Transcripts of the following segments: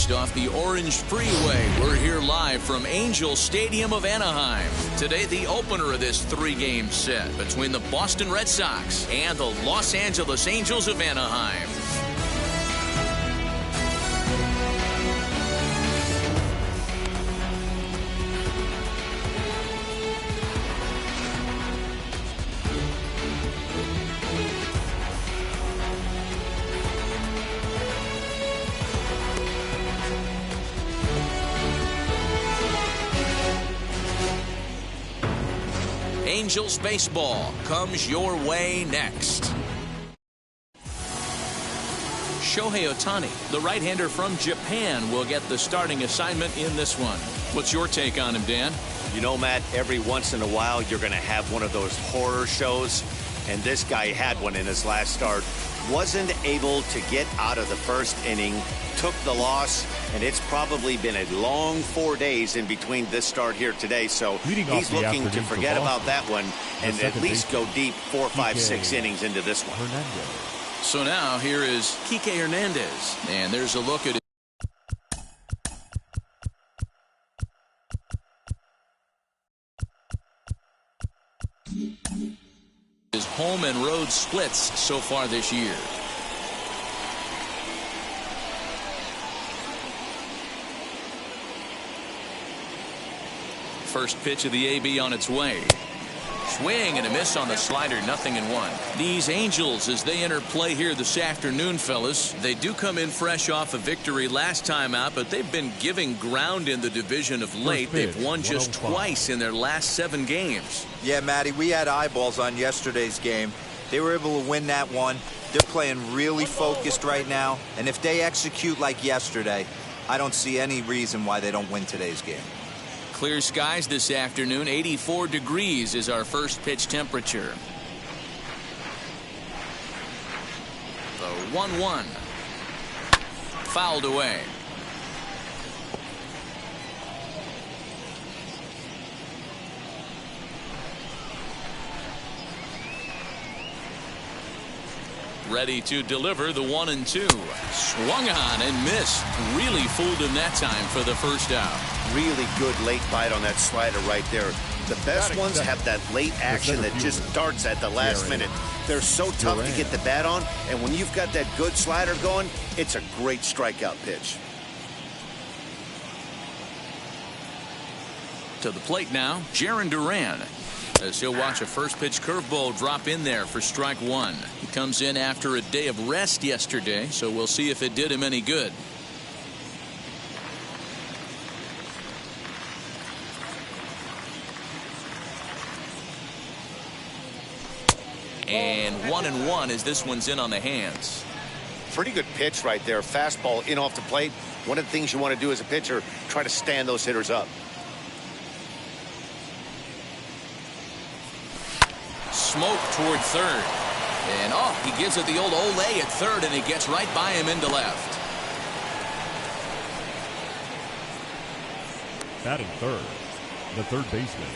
broadcast off the Orange Freeway. We're here live from Angel Stadium of Anaheim. Today, the opener of this three-game set between the Boston Red Sox and the Los Angeles Angels of Anaheim. Angels baseball comes your way next. Shohei Ohtani, the right-hander from Japan, will get the starting assignment in this one. What's your take on him, Dan? You know, Matt, every once in a while you're going to have one of those horror shows, and this guy had one in his last start. Wasn't able to get out of the first inning, took the loss, and it's probably been a long 4 days in between this start here today. So he's looking to forget about that one and at least go deep 4, 5, 6 innings into this one. So now here is Kike Hernandez, and there's a look at it. His home and road splits so far this year. First pitch of the AB on its way. Swing and a miss on the slider, 0-1. These Angels, as they enter play here this afternoon, fellas, they do come in fresh off a victory last time out, but they've been giving ground in the division of late. They've won just twice in their last 7 games. Yeah, Matty, we had eyeballs on yesterday's game. They were able to win that one. They're playing really focused right now, and if they execute like yesterday, I don't see any reason why they don't win today's game. Clear skies this afternoon. 84 degrees is our first pitch temperature. The 1-1. Fouled away. Ready to deliver the 1-2. Swung on and missed. Really fooled him that time for the first out. Really good late bite on that slider right there. The best ones have that late action that just darts at the last minute. They're so tough to get the bat on, and when you've got that good slider going, it's a great strikeout pitch. To the plate now, Jarren Duran, as he'll watch a first pitch curveball drop in there for strike 1. He comes in after a day of rest yesterday, so we'll see if it did him any good. And 1-1 as this one's in on the hands. Pretty good pitch right there. Fastball in off the plate. One of the things you want to do as a pitcher, try to stand those hitters up. Smoke toward third. And he gives it the old Olay at third, and he gets right by him into left. Batting third, the third baseman,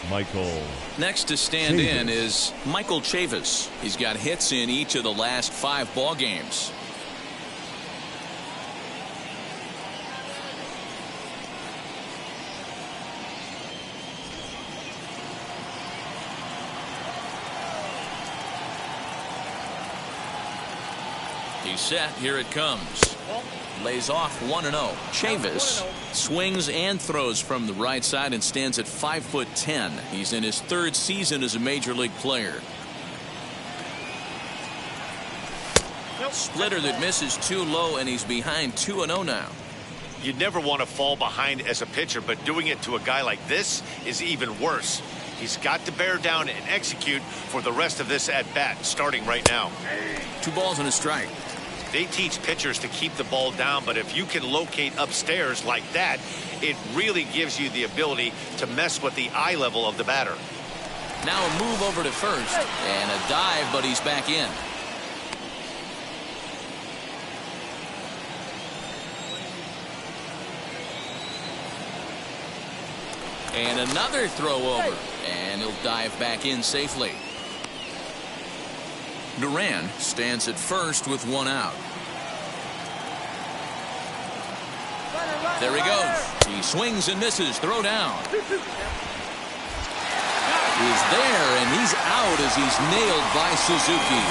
Michael. Next to stand in is Michael Chavis. He's got hits in each of the last 5 ball games. He's set. Here it comes. Lays off 1-0. Chavis swings and throws from the right side and stands at 5'10". He's in his 3rd season as a major league player. Splitter that misses too low, and he's behind 2-0 now. You never want to fall behind as a pitcher, but doing it to a guy like this is even worse. He's got to bear down and execute for the rest of this at bat, starting right now. 2 balls and a strike. They teach pitchers to keep the ball down, but if you can locate upstairs like that, it really gives you the ability to mess with the eye level of the batter. Now a move over to first and a dive, but he's back in. And another throw over, and he'll dive back in safely. Duran stands at first with 1 out. There he goes. He swings and misses. Throw down. He's there, and he's out as he's nailed by Suzuki.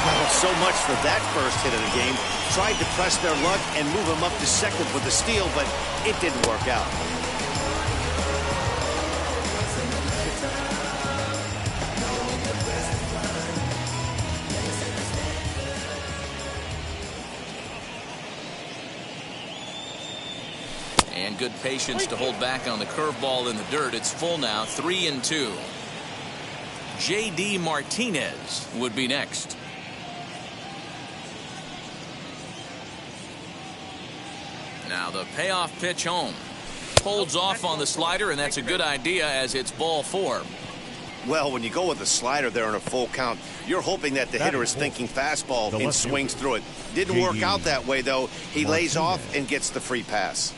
Well, so much for that first hit of the game. Tried to press their luck and move him up to second for the steal, but it didn't work out. And good patience to hold back on the curveball in the dirt. It's full now, 3-2. J.D. Martinez would be next. Now the payoff pitch home. Holds off on the slider, and that's a good idea as it's ball 4. Well, when you go with a slider there in a full count, you're hoping that the hitter is thinking fastball and swings through it. Didn't work out that way, though. He lays off and gets the free pass.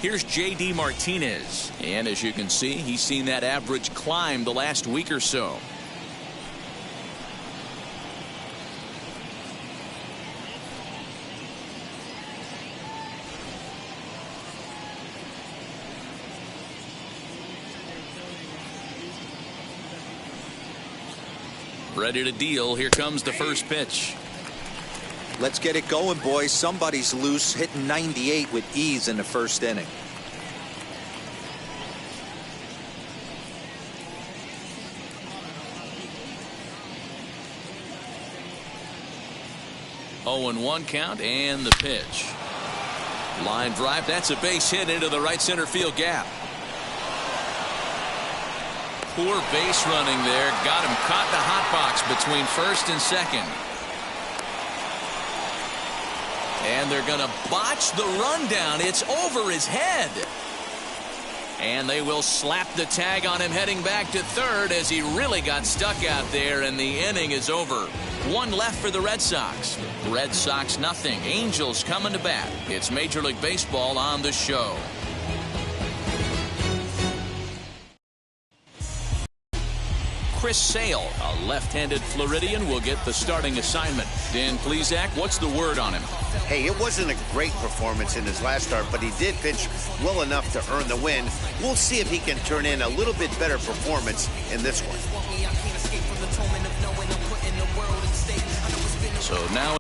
Here's J.D. Martinez, and as you can see, he's seen that average climb the last week or so. Ready to deal. Here comes the first pitch. Let's get it going, boys. Somebody's loose, hitting 98 with ease in the first inning. Oh, and 1 count, and the pitch. Line drive. That's a base hit into the right center field gap. Poor base running there. Got him caught in the hot box between first and second. And they're going to botch the rundown. It's over his head. And they will slap the tag on him heading back to third as he really got stuck out there, and the inning is over. 1 left for the Red Sox. Red Sox nothing. Angels coming to bat. It's Major League Baseball on the show. Chris Sale, a left-handed Floridian, will get the starting assignment. Dan Plesac, what's the word on him? Hey, it wasn't a great performance in his last start, but he did pitch well enough to earn the win. We'll see if he can turn in a little bit better performance in this one. So now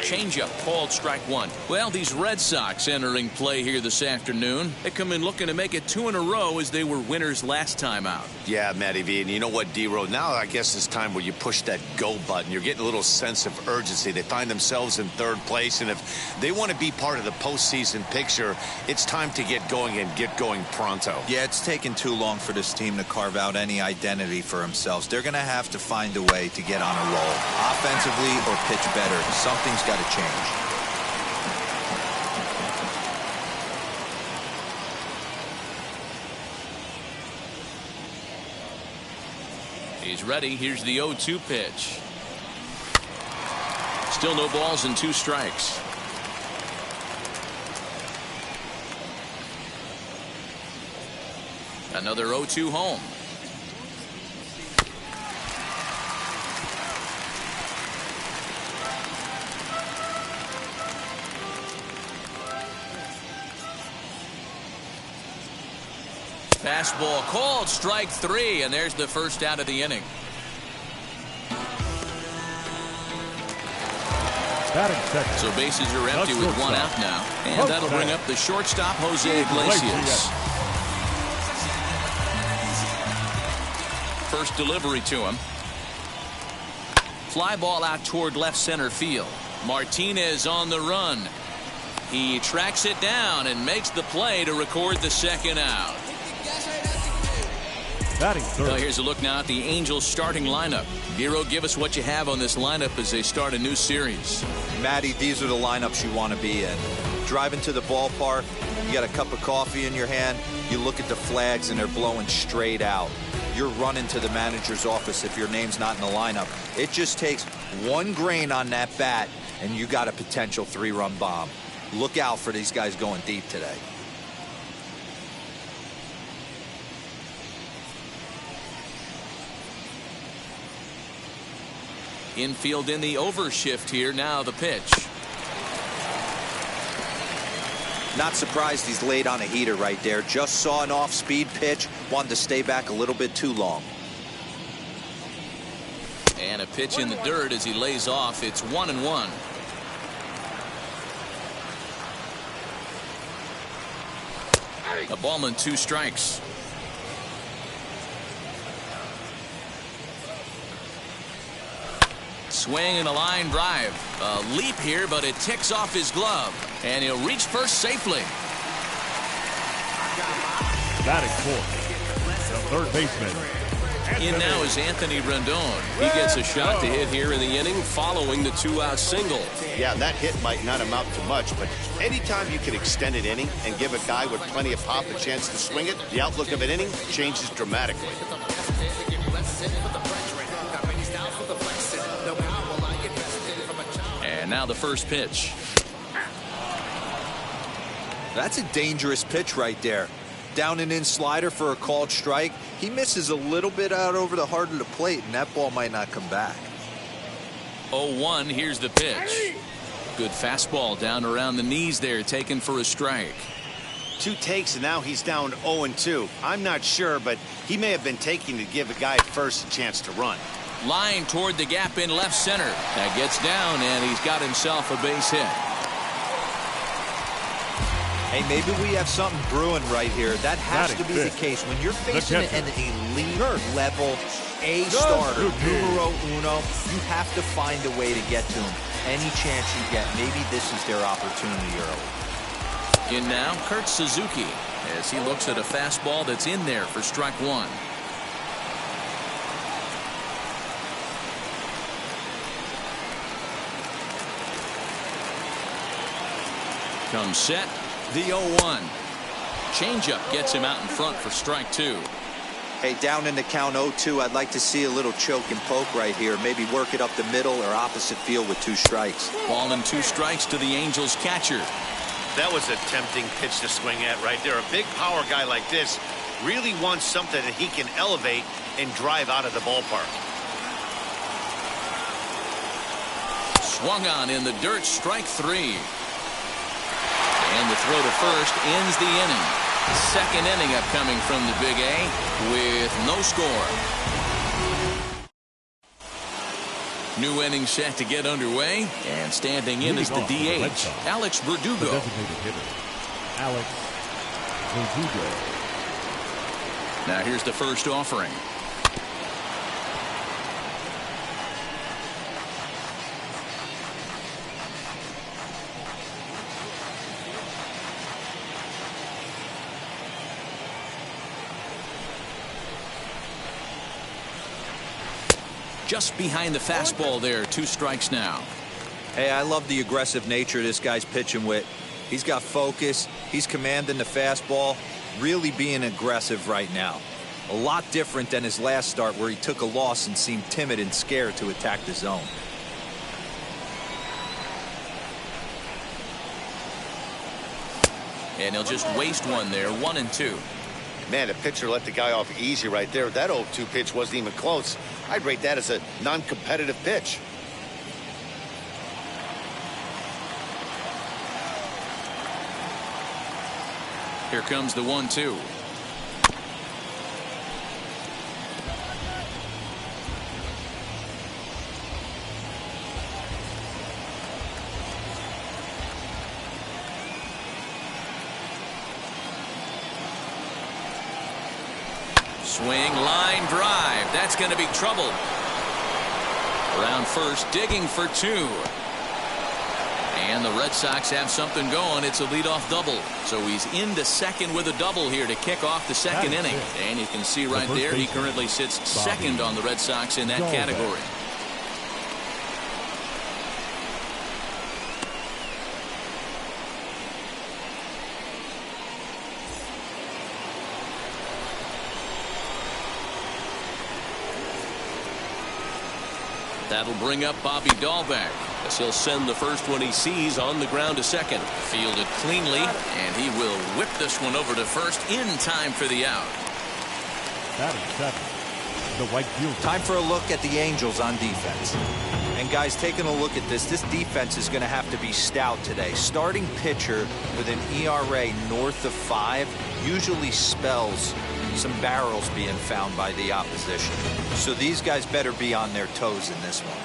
changeup called strike 1. Well, these Red Sox entering play here this afternoon. They come in looking to make it 2 in a row as they were winners last time out. Yeah, Matty V, and you know what, D-Row, now I guess it's time where you push that go button. You're getting a little sense of urgency. They find themselves in third place, and if they want to be part of the postseason picture, it's time to get going and get going pronto. Yeah, it's taken too long for this team to carve out any identity for themselves. They're going to have to find a way to get on a roll, offensively or pitch better. Something's got to change. He's ready. Here's the 0-2 pitch. Still no balls and 2 strikes. Another 0-2 home. Fastball called strike 3, and there's the first out of the inning. Batting second. So bases are empty with one out now. And that'll bring up the shortstop, Jose Iglesias. First delivery to him. Fly ball out toward left center field. Martinez on the run. He tracks it down and makes the play to record the second out. Batting third. Well, here's a look now at the Angels starting lineup. Vero, give us what you have on this lineup as they start a new series. Matty, these are the lineups you want to be in. Driving to the ballpark, you got a cup of coffee in your hand, you look at the flags and they're blowing straight out. You're running to the manager's office if your name's not in the lineup. It just takes one grain on that bat and you got a potential 3-run bomb. Look out for these guys going deep today. Infield in the overshift here. Now the pitch. Not surprised he's laid on a heater right there. Just saw an off-speed pitch. Wanted to stay back a little bit too long. And a pitch in the dirt as he lays off. It's 1-1. A ball and 2 strikes. Swing and a line drive. A leap here, but it ticks off his glove. And he'll reach first safely. Batting fourth. The third baseman. In now is Anthony Rendon. He gets a shot to hit here in the inning following the 2-out single. Yeah, that hit might not amount to much, but anytime you can extend an inning and give a guy with plenty of pop a chance to swing it, the outlook of an inning changes dramatically. And now the first pitch. That's a dangerous pitch right there. Down and in slider for a called strike. He misses a little bit out over the heart of the plate, and that ball might not come back. 0-1. Here's the pitch. Good fastball down around the knees there, taken for a strike. 2 takes, and now he's down 0-2. I'm not sure, but he may have been taking to give a guy at first a chance to run. Line toward the gap in left center. That gets down, and he's got himself a base hit. Hey, maybe we have something brewing right here. That has to be the case. When you're facing an elite level A starter, numero uno, you have to find a way to get to him. Any chance you get, maybe this is their opportunity early. In now, Kurt Suzuki, as he looks at a fastball that's in there for strike 1. Comes set. The 0-1. Changeup gets him out in front for strike 2. Hey, down in the count 0-2, I'd like to see a little choke and poke right here. Maybe work it up the middle or opposite field with 2 strikes. Ball and 2 strikes to the Angels catcher. That was a tempting pitch to swing at right there. A big power guy like this really wants something that he can elevate and drive out of the ballpark. Swung on in the dirt, strike 3. And the throw to first ends the inning. Second inning upcoming from the Big A with no score. New inning set to get underway, and standing in is the DH, Alex Verdugo. The designated hitter, Alex Verdugo. Now here's the first offering. Just behind the fastball there. 2 strikes now. Hey, I love the aggressive nature this guy's pitching with. He's got focus. He's commanding the fastball. Really being aggressive right now. A lot different than his last start where he took a loss and seemed timid and scared to attack the zone. And he'll just waste one there. 1-2. Man, a pitcher let the guy off easy right there. That 0-2 pitch wasn't even close. I'd rate that as a non-competitive pitch. Here comes the 1-2. Swing, line drive. That's going to be trouble. Around first, digging for 2. And the Red Sox have something going. It's a leadoff double. So he's into second with a double here to kick off the second inning. And you can see right there, he currently sits second on the Red Sox in that category. That'll bring up Bobby Dahlbeck, as he'll send the first one he sees on the ground to second. Fielded cleanly, and he will whip this one over to first in time for the out. Batting 7, the right field. Time for a look at the Angels on defense. And guys, taking a look at this defense is going to have to be stout today. Starting pitcher with an ERA north of 5 usually spells some barrels being found by the opposition. So these guys better be on their toes in this one.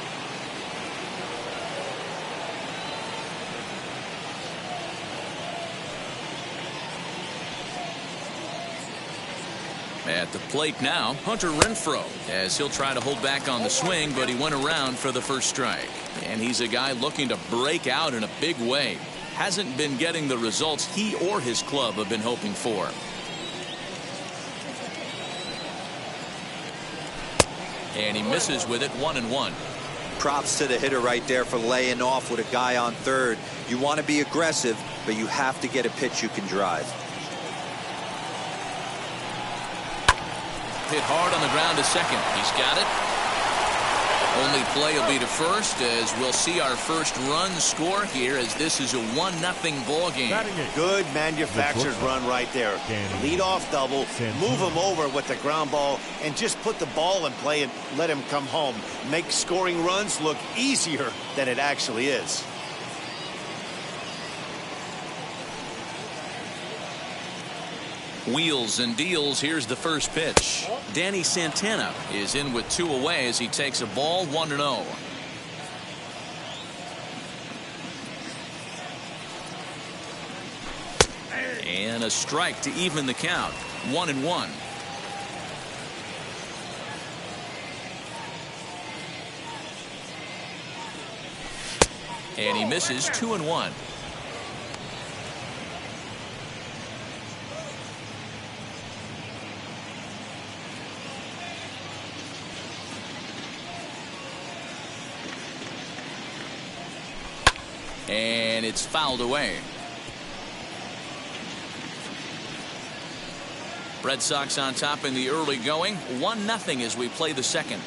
At the plate now, Hunter Renfroe, as he'll try to hold back on the swing, but he went around for the first strike. And he's a guy looking to break out in a big way. Hasn't been getting the results he or his club have been hoping for. And he misses with it, 1-1. Props to the hitter right there for laying off with a guy on third. You want to be aggressive, but you have to get a pitch you can drive. Hit hard on the ground to second. He's got it. Only play will be to first, as we'll see our first run score here, as this is a 1-0 ball game. Good manufactured run right there. Lead off double, move him over with the ground ball, and just put the ball in play and let him come home. Make scoring runs look easier than it actually is. Wheels and deals. Here's the first pitch. Danny Santana is in with 2 away as he takes a ball, 1-0. And a strike to even the count, 1-1. And he misses, 2-1. And it's fouled away. Red Sox on top in the early going, 1-0 as we play the second.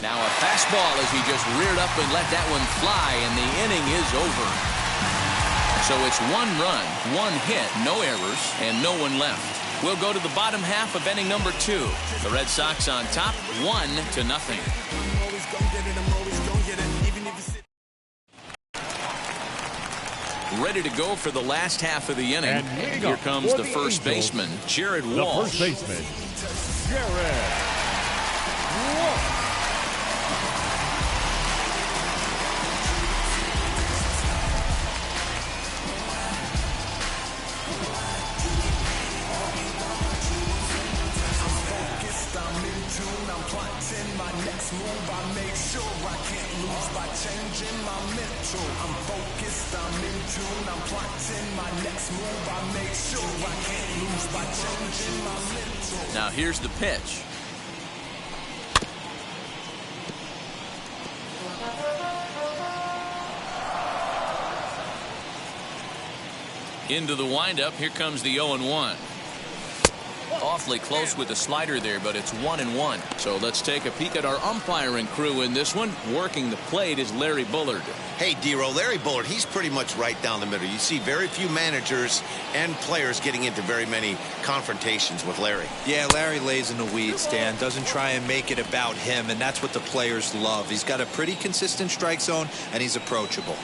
Now a fastball as he just reared up and let that one fly, and the inning is over. So it's 1 run, 1 hit, no errors, and no one left. We'll go to the bottom half of inning number 2. The Red Sox on top, 1-0. Ready to go for the last half of the inning. And here comes the first baseman, Jared Walsh. The first baseman, Jared Walsh. Now here's the pitch. Into the windup. Here comes the 0-1. Awfully close with the slider there, but it's 1-1. So let's take a peek at our umpiring crew in this one. Working the plate is Larry Bullard. Hey, D-Row, Larry Bullard, he's pretty much right down the middle. You see very few managers and players getting into very many confrontations with Larry. Yeah, Larry lays in the weeds, Dan. Doesn't try and make it about him, and that's what the players love. He's got a pretty consistent strike zone, and he's approachable.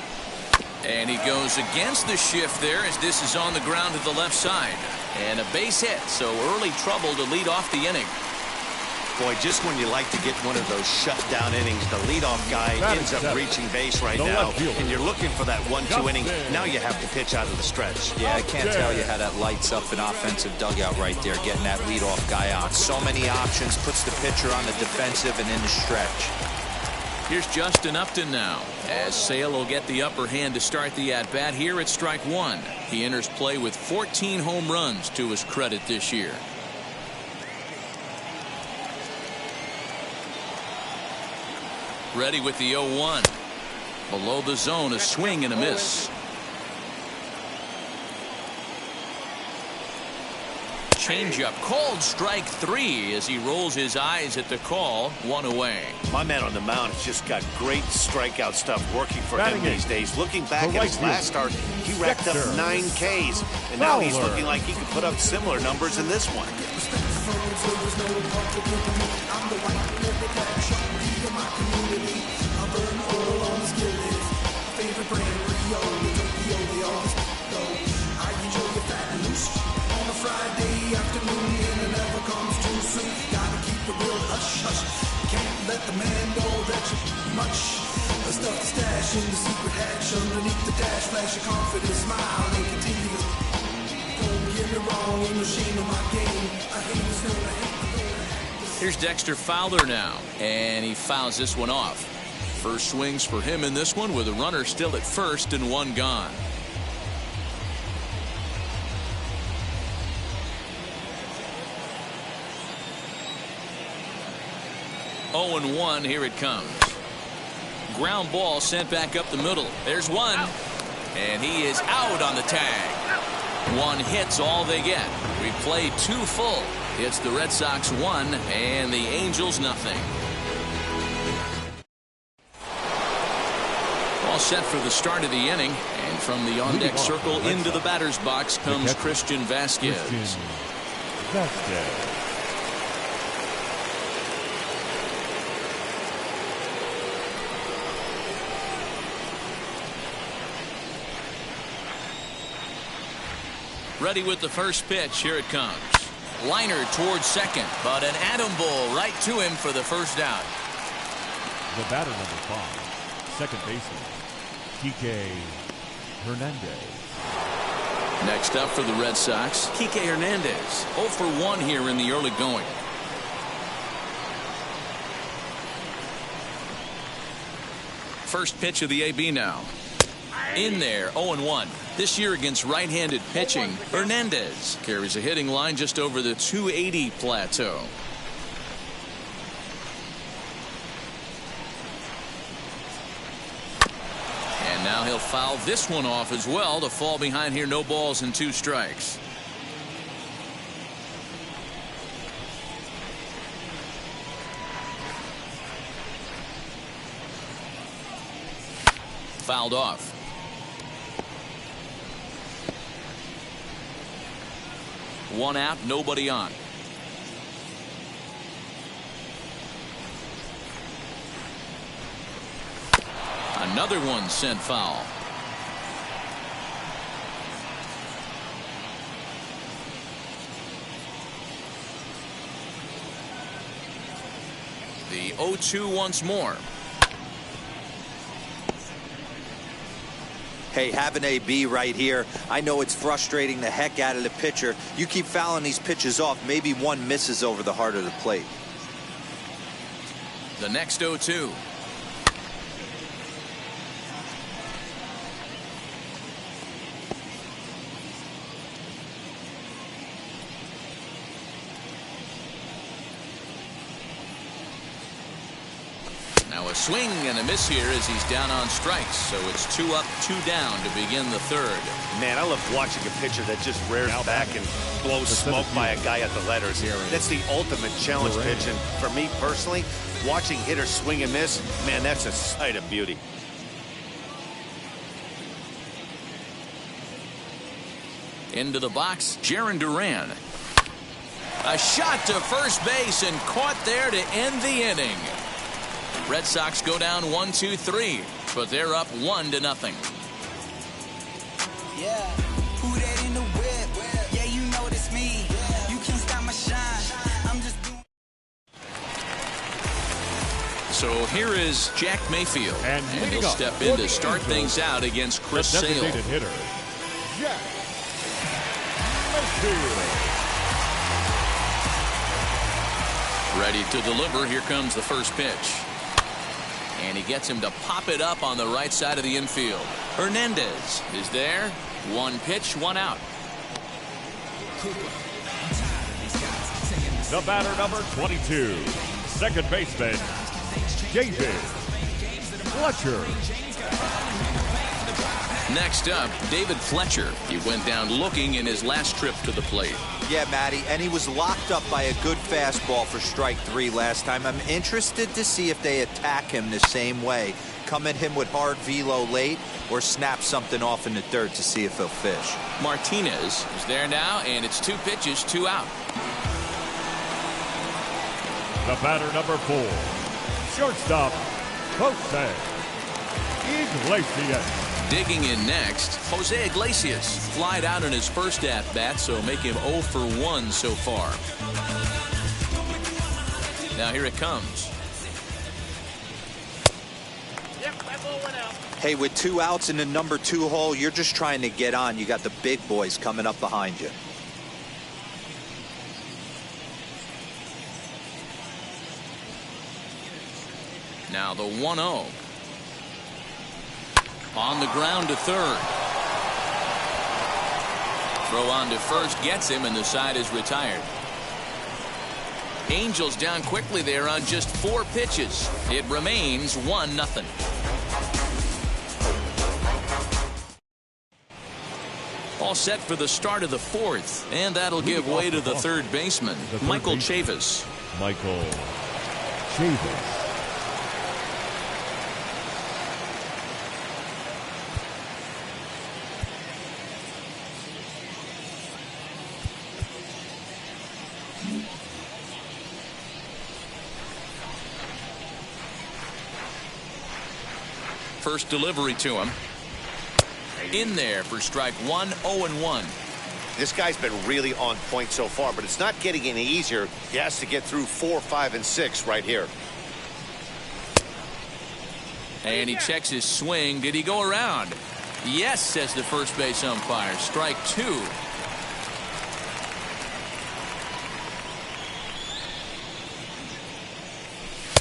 And he goes against the shift there, as this is on the ground to the left side. And a base hit, so early trouble to lead off the inning. Boy, just when you like to get one of those shutdown innings, the leadoff guy ends up reaching base right now, and you're looking for that 1-2 inning. Now you have to pitch out of the stretch. Yeah, I can't tell you how that lights up an offensive dugout right there, getting that leadoff guy out. So many options, puts the pitcher on the defensive and in the stretch. Here's Justin Upton now, as Sale will get the upper hand to start the at-bat here at strike one. He enters play with 14 home runs to his credit this year. Ready with the 0-1. Below the zone, a swing and a miss. Changeup called strike three as he rolls his eyes at the call. One away. My man on the mound has just got great strikeout stuff working for him these days. Looking back at his last start, he racked up 9 Ks, and now he's looking like he could put up similar numbers in this one. Friday afternoon and it never comes too soon. Gotta keep the real hush hush. Can't let the man know that you're much. Stuff the stash in the secret hatch underneath the dash. Flash a confident smile and continue. Don't get me wrong, no shame in my game. I hate this, no, I hate. Here's Dexter Fowler now, and he fouls this one off. First swings for him in this one with a runner still at first and one gone. Oh, and 1, here it comes. Ground ball sent back up the middle. There's one, and he is out on the tag. One hit's all they get. We played 2 full. It's the Red Sox 1 and the Angels nothing. All set for the start of the inning, and from the on-deck circle into the batter's box comes Christian Vasquez. Ready with the first pitch. Here it comes. Liner towards second, but an atom ball right to him for the first out. The batter number 5, second baseman, Kike Hernandez. Next up for the Red Sox, Kike Hernandez. 0 for 1 here in the early going. First pitch of the AB now. In there, 0-1. This year against right-handed pitching, Hernandez carries a hitting line just over the 280 plateau. And now he'll foul this one off as well to fall behind here. No balls and 2 strikes. Fouled off. One out, nobody on. Another one sent foul. The 0-2 once more. Hey, have an AB right here. I know it's frustrating the heck out of the pitcher. You keep fouling these pitches off, maybe one misses over the heart of the plate. The next 0-2. Now a swing and a miss here as he's down on strikes. So it's 2 up, 2 down to begin the third. Man, I love watching a pitcher that just rears back and blows smoke by a guy at the letters. That's the ultimate challenge pitch. And for me personally, watching hitters swing and miss, man, that's a sight of beauty. Into the box, Jarren Duran. A shot to first base and caught there to end the inning. Red Sox go down 1-2-3, but they're up 1-0. Yeah, who that in the whip? Yeah, you know it's me. You can't stop my shine. I'm just doing. So here is Jack Mayfield, and he'll step in to start things out against Chris Sale. Hitter, Jack Mayfield. Ready to deliver. Here comes the first pitch. And he gets him to pop it up on the right side of the infield. Hernandez is there. One pitch, one out. The batter, number 22, second baseman, David Fletcher. Next up, David Fletcher. He went down looking in his last trip to the plate. Yeah, Matty, and he was locked up by a good fastball for strike 3 last time. I'm interested to see if they attack him the same way. Come at him with hard velo late or snap something off in the dirt to see if he'll fish. Martinez is there now, and it's 2 pitches, 2 out. The batter, number 4, shortstop, Jose Iglesias. Digging in next, Jose Iglesias flied out in his first at-bat, so make him 0 for 1 so far. Now here it comes. Hey, with 2 outs in the number 2 hole, you're just trying to get on. You got the big boys coming up behind you. Now the 1-0. On the ground to third. Throw on to first gets him, and the side is retired. Angels down quickly there on just 4 pitches. It remains 1-0. All set for the start of the 4th, and that'll give way to the third baseman, Michael Chavis. Michael Chavis. First delivery to him. In there for strike 1, 0-1. This guy's been really on point so far, but it's not getting any easier. He has to get through 4, 5, and 6 right here. And he checks his swing. Did he go around? Yes, says the first base umpire. Strike 2.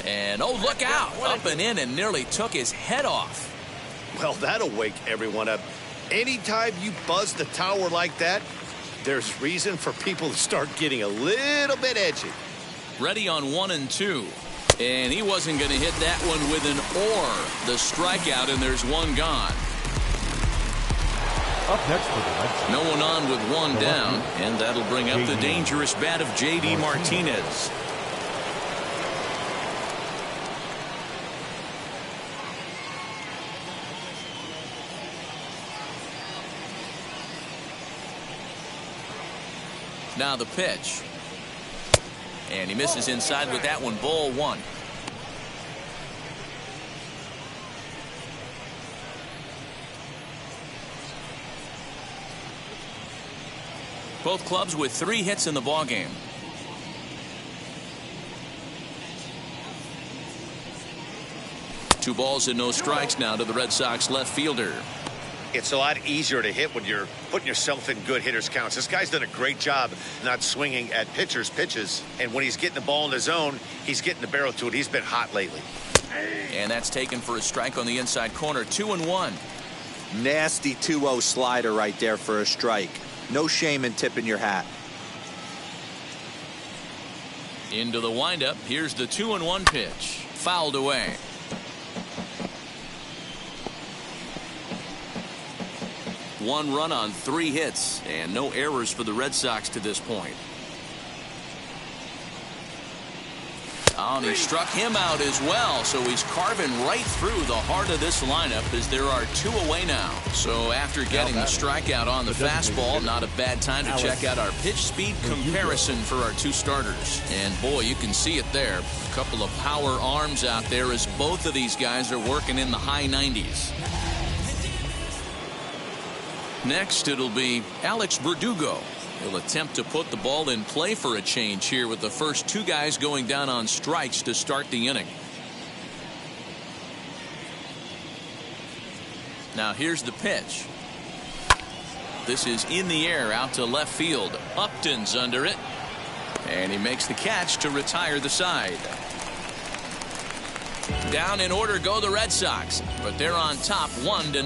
And oh, look out. Up and in and nearly took his head off. Well, that'll wake everyone up. Anytime you buzz the tower like that, there's reason for people to start getting a little bit edgy. Ready on 1 and 2. And he wasn't going to hit that one with an or. The strikeout, and there's 1 gone. Up next for the Red Sox. No one on with 1 down, and that'll bring up the dangerous bat of J.D. Martinez. Now the pitch. And he misses inside with that one. Ball 1. Both clubs with 3 hits in the ballgame. Two balls and no strikes now to the Red Sox left fielder. It's a lot easier to hit when you're putting yourself in good hitters counts. This guy's done a great job not swinging at pitchers' pitches. And when he's getting the ball in the zone, he's getting the barrel to it. He's been hot lately. And that's taken for a strike on the inside corner. 2-1. Nasty 2-0 slider right there for a strike. No shame in tipping your hat. Into the windup. Here's the 2-1 pitch. Fouled away. One run on 3 hits and no errors for the Red Sox to this point. Oh, and he struck him out as well, so he's carving right through the heart of this lineup as there are 2 away now. So after getting the strikeout on the fastball, not a bad time to check out our pitch speed comparison for our 2 starters. And boy, you can see it there. A couple of power arms out there as both of these guys are working in the high 90s. Next, it'll be Alex Verdugo. He'll attempt to put the ball in play for a change here with the first 2 guys going down on strikes to start the inning. Now here's the pitch. This is in the air out to left field. Upton's under it. And he makes the catch to retire the side. Down in order go the Red Sox, but they're on top 1-0.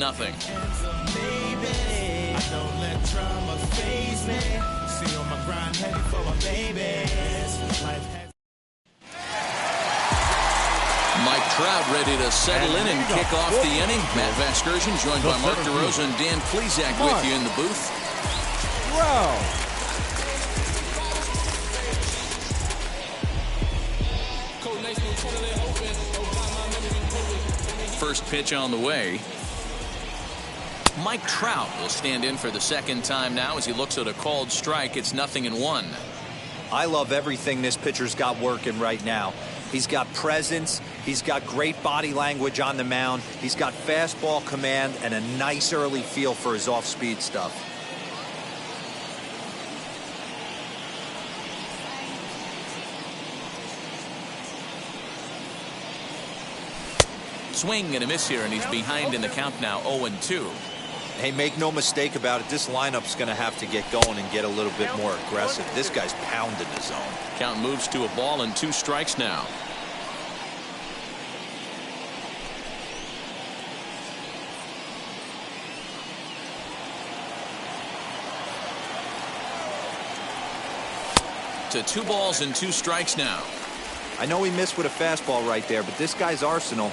Mike Trout ready to settle in and kick off the inning. Matt Vasgersian joined by Mark DeRosa and Dan Plesac with you in the booth. Wow. First pitch on the way. Mike Trout will stand in for the second time now as he looks at a called strike. It's 0-1. I love everything this pitcher's got working right now. He's got presence. He's got great body language on the mound. He's got fastball command and a nice early feel for his off-speed stuff. Swing and a miss here, and he's behind in the count now, 0-2. Hey, make no mistake about it, this lineup's going to have to get going and get a little bit more aggressive. This guy's pounding the zone. Count moves to a ball and 2 strikes now. To 2 balls and 2 strikes now. I know he missed with a fastball right there, but this guy's arsenal,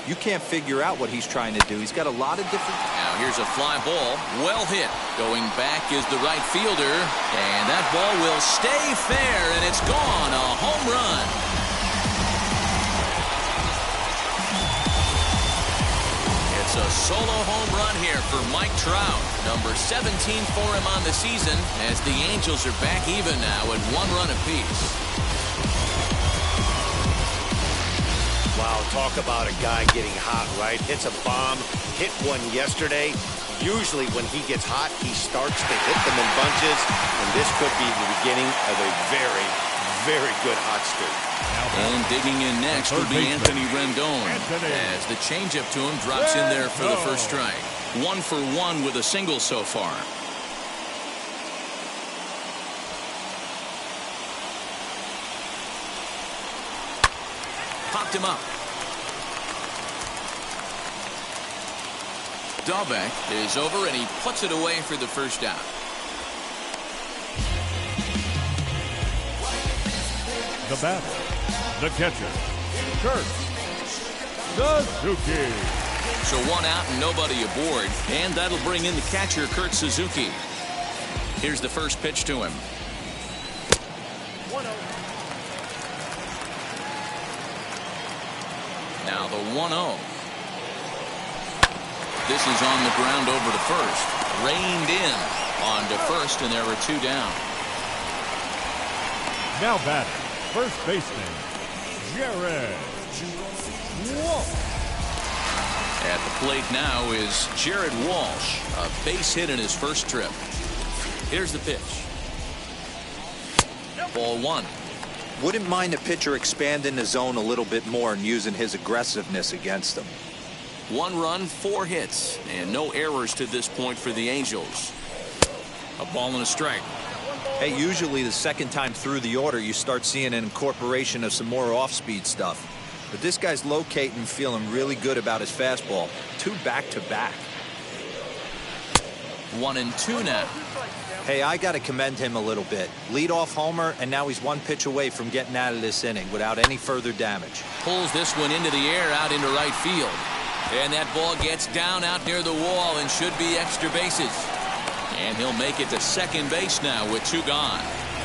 you can't figure out what he's trying to do. He's got a lot of different. Now here's a fly ball. Well hit. Going back is the right fielder. And that ball will stay fair, and it's gone. A home run. It's a solo home run here for Mike Trout. Number 17 for him on the season as the Angels are back even now at 1 run apiece. Wow, talk about a guy getting hot, right? Hits a bomb, hit one yesterday. Usually when he gets hot, he starts to hit them in bunches, and this could be the beginning of a very, very good hot streak. And digging in next would be Anthony Rendon as the changeup to him drops in there for the first strike. 1 for 1 with a single so far. Popped him up. Dahlbeck is over, and he puts it away for the first out. The batter, the catcher, Kurt Suzuki. So 1 out and nobody aboard, and that'll bring in the catcher, Kurt Suzuki. Here's the first pitch to him. Now the 1-0. This is on the ground over to first. Reined in on to first, and there were 2 down. Now batter, first baseman, Jared Walsh. At the plate now is Jared Walsh. A base hit in his first trip. Here's the pitch. Ball 1. Wouldn't mind a pitcher expanding the zone a little bit more and using his aggressiveness against them. 1 run, 4 hits, and no errors to this point for the Angels. A ball and a strike. Hey, usually the second time through the order, you start seeing an incorporation of some more off-speed stuff. But this guy's locating, feeling really good about his fastball. 2 back-to-back. 1-2 now. Hey, I got to commend him a little bit. Lead-off homer, and now he's 1 pitch away from getting out of this inning without any further damage. Pulls this one into the air out into right field. And that ball gets down out near the wall and should be extra bases. And he'll make it to second base now with 2 gone.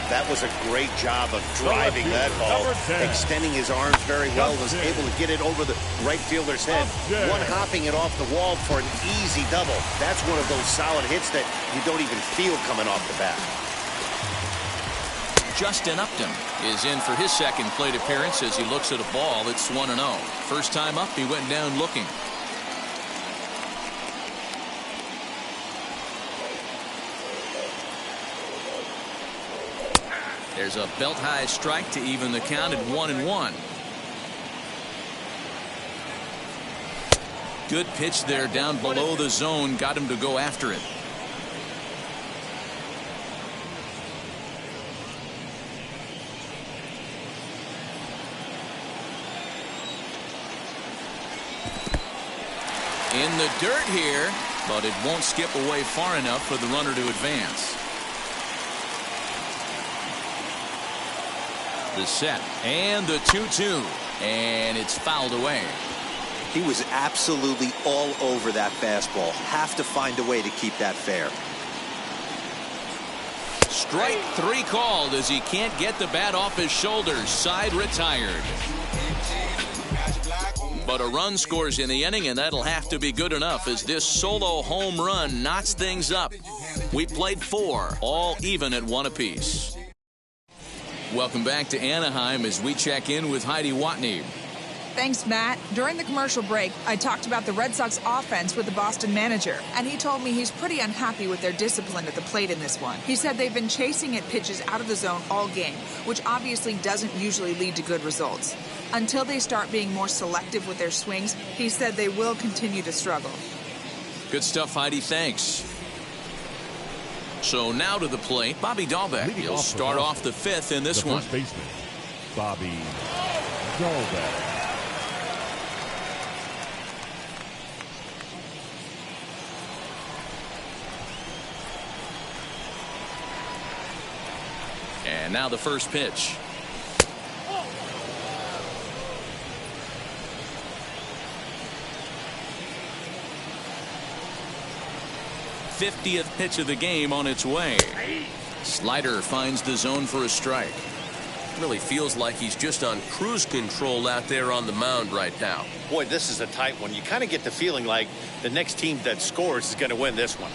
That was a great job of driving that ball, extending his arms very well, was able to get it over the right fielder's head, one-hopping it off the wall for an easy double. That's one of those solid hits that you don't even feel coming off the bat. Justin Upton is in for his second plate appearance as he looks at a ball. It's 1-0. First time up, he went down looking. There's a belt-high strike to even the count at 1-1. Good pitch there down below the zone. Got him to go after it. In the dirt here, but it won't skip away far enough for the runner to advance. The set and the 2-2, and it's fouled away. He was absolutely all over that fastball. Have to find a way to keep that fair. Strike 3 called as he can't get the bat off his shoulders. Side retired. But a run scores in the inning, and that'll have to be good enough as this solo home run knots things up. We played 4, all even at 1 apiece. Welcome back to Anaheim as we check in with Heidi Watney. Thanks, Matt. During the commercial break, I talked about the Red Sox offense with the Boston manager, and he told me he's pretty unhappy with their discipline at the plate in this one. He said they've been chasing at pitches out of the zone all game, which obviously doesn't usually lead to good results. Until they start being more selective with their swings, he said they will continue to struggle. Good stuff, Heidi. Thanks. So now to the plate, Bobby Dahlbeck. He'll start off the 5th in this one. First baseman, Bobby Dahlbeck. And now the first pitch. '50th pitch of the game on its way. Slider finds the zone for a strike. Really feels like he's just on cruise control out there on the mound right now. Boy, this is a tight one. You kind of get the feeling like the next team that scores is going to win this one.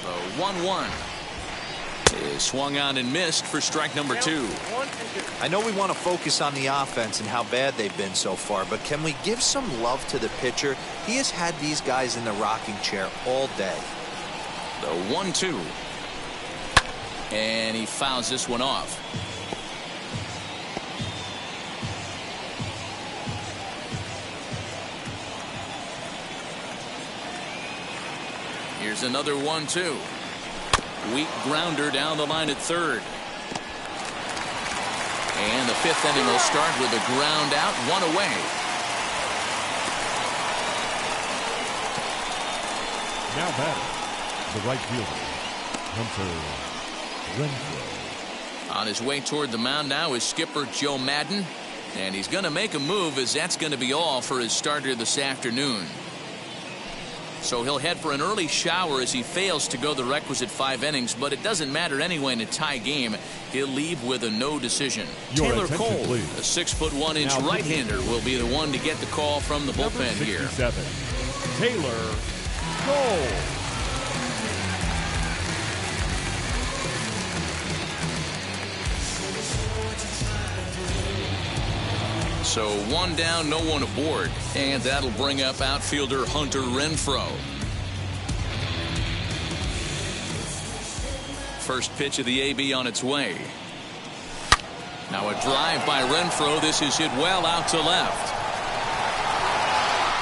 The 1-1 is swung on and missed for strike number 2. I know we want to focus on the offense and how bad they've been so far, but can we give some love to the pitcher? He has had these guys in the rocking chair all day. The 1-2. And he fouls this one off. Here's another 1-2. Weak grounder down the line at third. And the 5th inning will start with a ground out, 1 away. Now batting, the right fielder, Hunter Renfroe. On his way toward the mound now is skipper Joe Madden. And he's going to make a move, as that's going to be all for his starter this afternoon. So he'll head for an early shower as he fails to go the requisite 5 innings, but it doesn't matter anyway in a tie game. He'll leave with a no decision. Your Taylor attention, Cole, please. a 6'1" right-hander, will be the one to get the call from the bullpen here. Number 67, Taylor Cole. So 1 down, no one aboard. And that'll bring up outfielder Hunter Renfroe. First pitch of the AB on its way. Now a drive by Renfroe. This is hit well out to left.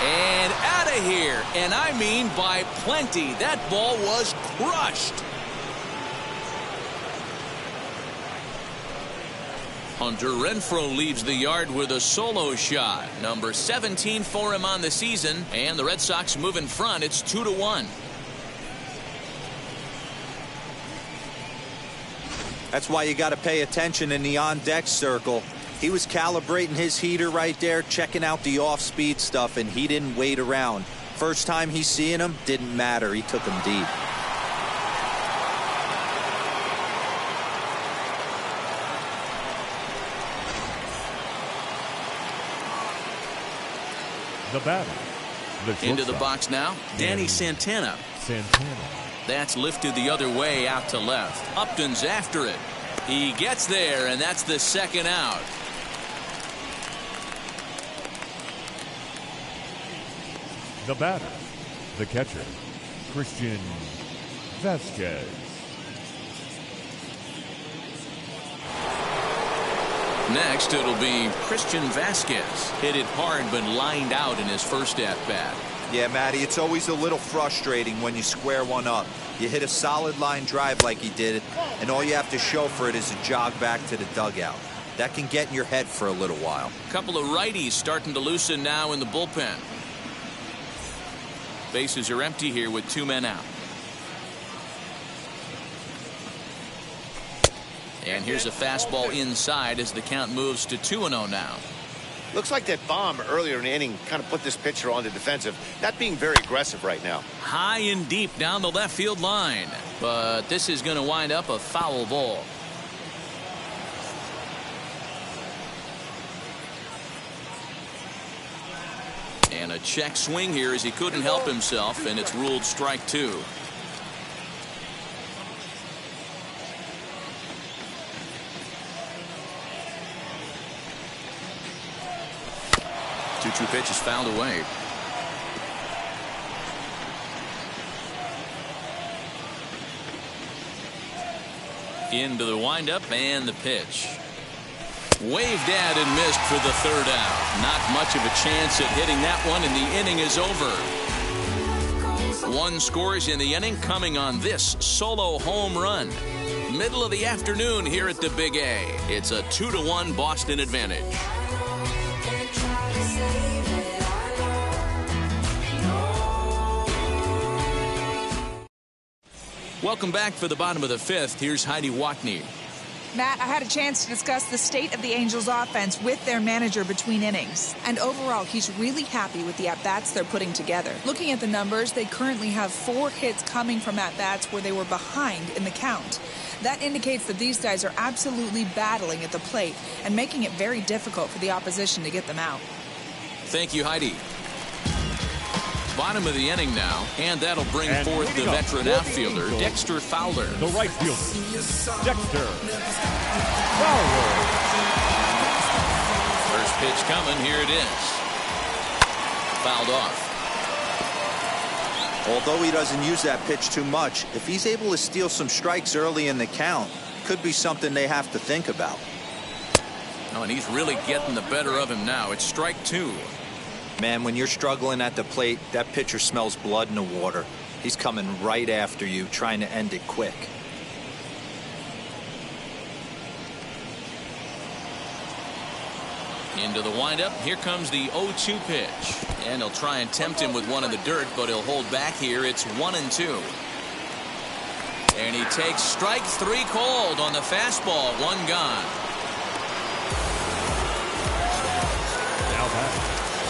And out of here. And I mean by plenty. That ball was crushed. Hunter Renfroe leaves the yard with a solo shot. Number 17 for him on the season. And the Red Sox move in front. It's 2-1. That's why you got to pay attention in the on-deck circle. He was calibrating his heater right there, checking out the off-speed stuff, and he didn't wait around. First time he's seeing him, didn't matter. He took him deep. The batter, the Into the shortstop, box now, Danny Santana. That's lifted the other way out to left. Upton's after it. He gets there, and that's the second out. The batter, the catcher, Christian Vasquez. Next, it'll be Christian Vasquez. Hit it hard, but lined out in his first at-bat. Yeah, Matty, it's always a little frustrating when you square one up. You hit a solid line drive like he did, and all you have to show for it is a jog back to the dugout. That can get in your head for a little while. Couple of righties starting to loosen now in the bullpen. Bases are empty here with 2 men out. And here's a fastball inside as the count moves to 2-0 now. Looks like that bomb earlier in the inning kind of put this pitcher on the defensive, not being very aggressive right now. High and deep down the left field line. But this is going to wind up a foul ball. And a check swing here as he couldn't help himself, and it's ruled strike 2. 2-2 pitch is fouled away. Into the windup and the pitch. Waved at and missed for the 3rd out. Not much of a chance at hitting that one, and the inning is over. 1 scores in the inning coming on this solo home run. Middle of the afternoon here at the Big A. It's a 2-1 Boston advantage. Welcome back for the bottom of the 5th. Here's Heidi Watney. Matt, I had a chance to discuss the state of the Angels offense with their manager between innings. And overall, he's really happy with the at-bats they're putting together. Looking at the numbers, they currently have 4 hits coming from at-bats where they were behind in the count. That indicates that these guys are absolutely battling at the plate and making it very difficult for the opposition to get them out. Thank you, Heidi. Bottom of the inning now, and that'll bring forth the veteran outfielder, Dexter Fowler. The right fielder, Dexter Fowler. First pitch coming, here it is. Fouled off. Although he doesn't use that pitch too much, if he's able to steal some strikes early in the count, could be something they have to think about. Oh, and he's really getting the better of him now. It's strike 2. Man, when you're struggling at the plate, that pitcher smells blood in the water. He's coming right after you, trying to end it quick. Into the windup. Here comes the 0-2 pitch. And he'll try and tempt him with one in the dirt, but he'll hold back here. It's 1-2. And he takes strike 3 called on the fastball. 1 gone.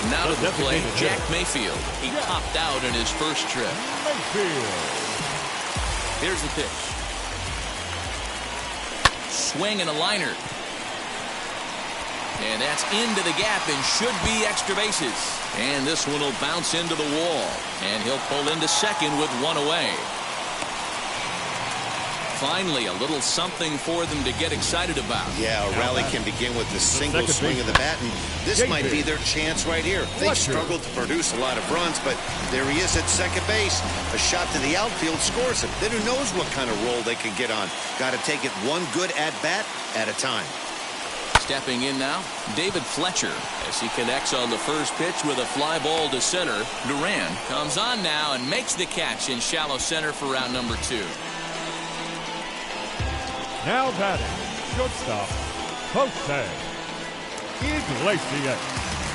Now to the plate, Jack Mayfield. He popped out in his first trip. Here's the pitch. Swing and a liner. And that's into the gap and should be extra bases. And this one will bounce into the wall. And he'll pull into second with 1 away. Finally, a little something for them to get excited about. Yeah, a rally can begin with the single swing of the bat, and this might be their chance right here. They struggled to produce a lot of runs, but there he is at second base. A shot to the outfield scores him. Then who knows what kind of roll they can get on. Got to take it one good at-bat at a time. Stepping in now, David Fletcher, as he connects on the first pitch with a fly ball to center. Duran comes on now and makes the catch in shallow center for round number 2. Now batting, shortstop, Jose Iglesias.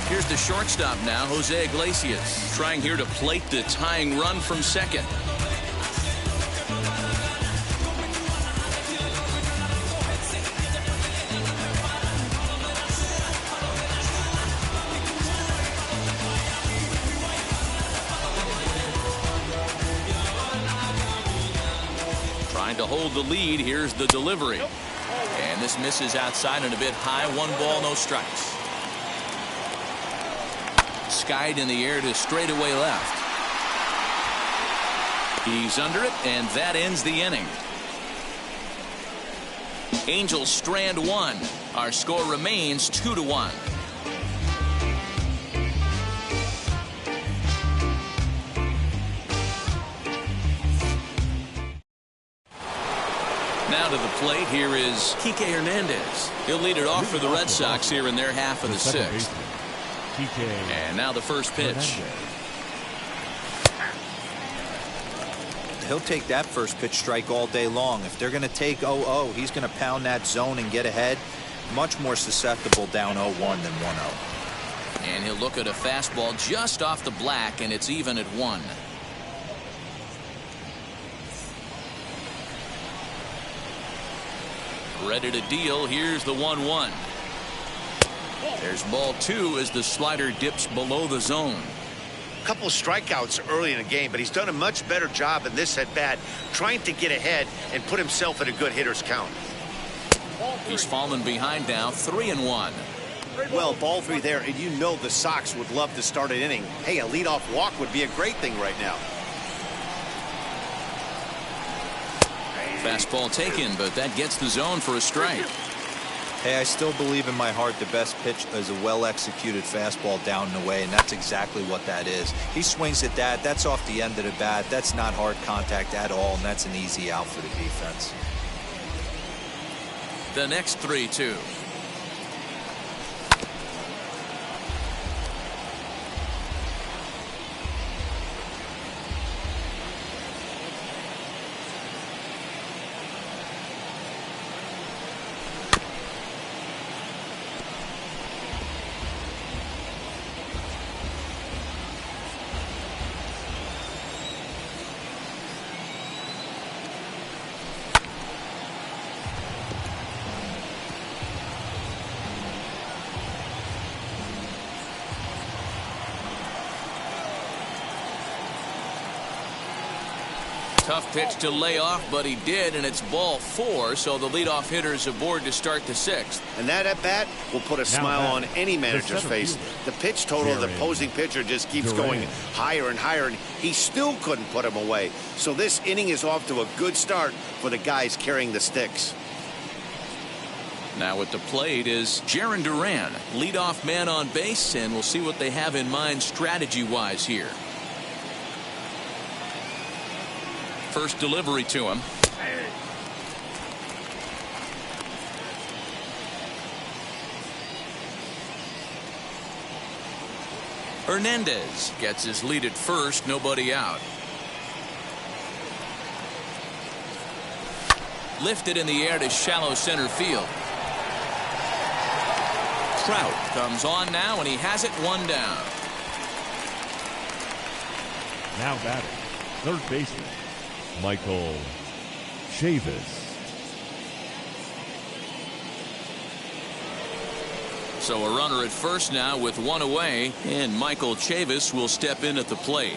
Here's the shortstop now, Jose Iglesias, trying here to plate the tying run from second. Trying to hold the lead. Here's the delivery. And this misses outside and a bit high. 1 ball, no strikes. Skied in the air to straightaway left. He's under it, and that ends the inning. Angels strand 1. Our score remains 2-1. Now to the plate, here is Kike Hernandez. He'll lead it off for the Red Sox here in their half of the sixth. And now the first pitch. He'll take that first pitch strike all day long. If they're going to take 0-0, he's going to pound that zone and get ahead. Much more susceptible down 0-1 than 1-0. And he'll look at a fastball just off the black, and it's even at 1. Ready to deal. Here's the 1-1. There's ball 2 as the slider dips below the zone. A couple of strikeouts early in the game, but he's done a much better job in this at bat trying to get ahead and put himself in a good hitter's count. He's fallen behind now, 3-1. Well, ball 3 there, and you know the Sox would love to start an inning. Hey, a leadoff walk would be a great thing right now. Fastball taken, but that gets the zone for a strike. Hey, I still believe in my heart the best pitch is a well-executed fastball down and away, and that's exactly what that is. He swings at that. That's off the end of the bat. That's not hard contact at all, and that's an easy out for the defense. The next 3-2. Tough pitch to lay off, but he did, and it's ball 4, so the leadoff hitter is aboard to start the 6th. And that at bat will put a smile on any manager's face. The pitch total of the opposing pitcher just keeps going higher and higher, and he still couldn't put him away. So this inning is off to a good start for the guys carrying the sticks. Now at the plate is Jarren Duran, leadoff man on base, and we'll see what they have in mind strategy-wise here. First delivery to him. Hernandez gets his lead at first, nobody out. Lifted in the air to shallow center field. Trout comes on now, and he has it 1 down. Now batting, third baseman, Michael Chavis. So a runner at first now with 1 away, and Michael Chavis will step in at the plate.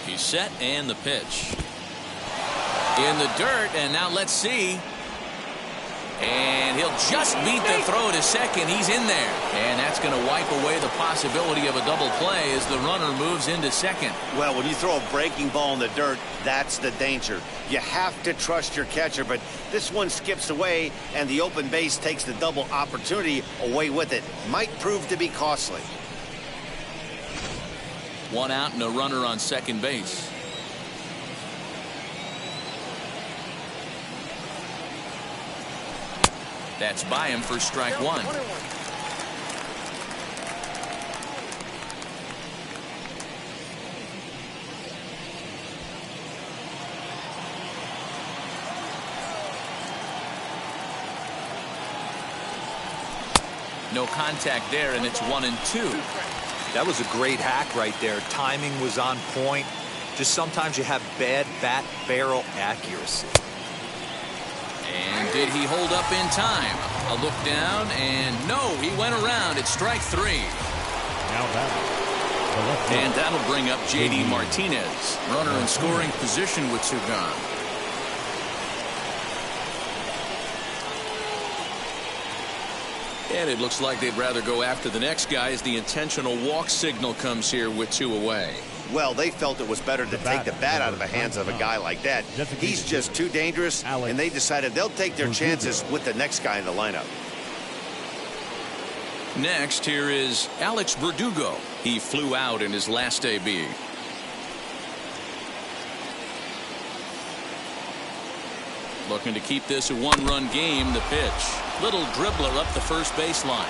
He's set, and the pitch. In the dirt, and now let's see. And he'll just beat the throw to second. He's in there. And that's going to wipe away the possibility of a double play as the runner moves into second. Well, when you throw a breaking ball in the dirt, that's the danger. You have to trust your catcher, but this one skips away, and the open base takes the double opportunity away with it. Might prove to be costly. 1 out and a runner on second base. That's by him for strike 1. No contact there, and it's 1-2. That was a great hack right there. Timing was on point. Just sometimes you have bad bat barrel accuracy. And did he hold up in time? A look down, and no, he went around. It's strike 3. Now batting, and that'll bring up J.D. Martinez, runner in scoring position with 2 gone. And it looks like they'd rather go after the next guy as the intentional walk signal comes here with 2 away. Well, they felt it was better to take the bat out of the hands of a guy like that. He's just too dangerous, and they decided they'll take their chances with the next guy in the lineup. Next, here is Alex Verdugo. He flew out in his last AB. Looking to keep this a one-run game. The pitch. Little dribbler up the first baseline.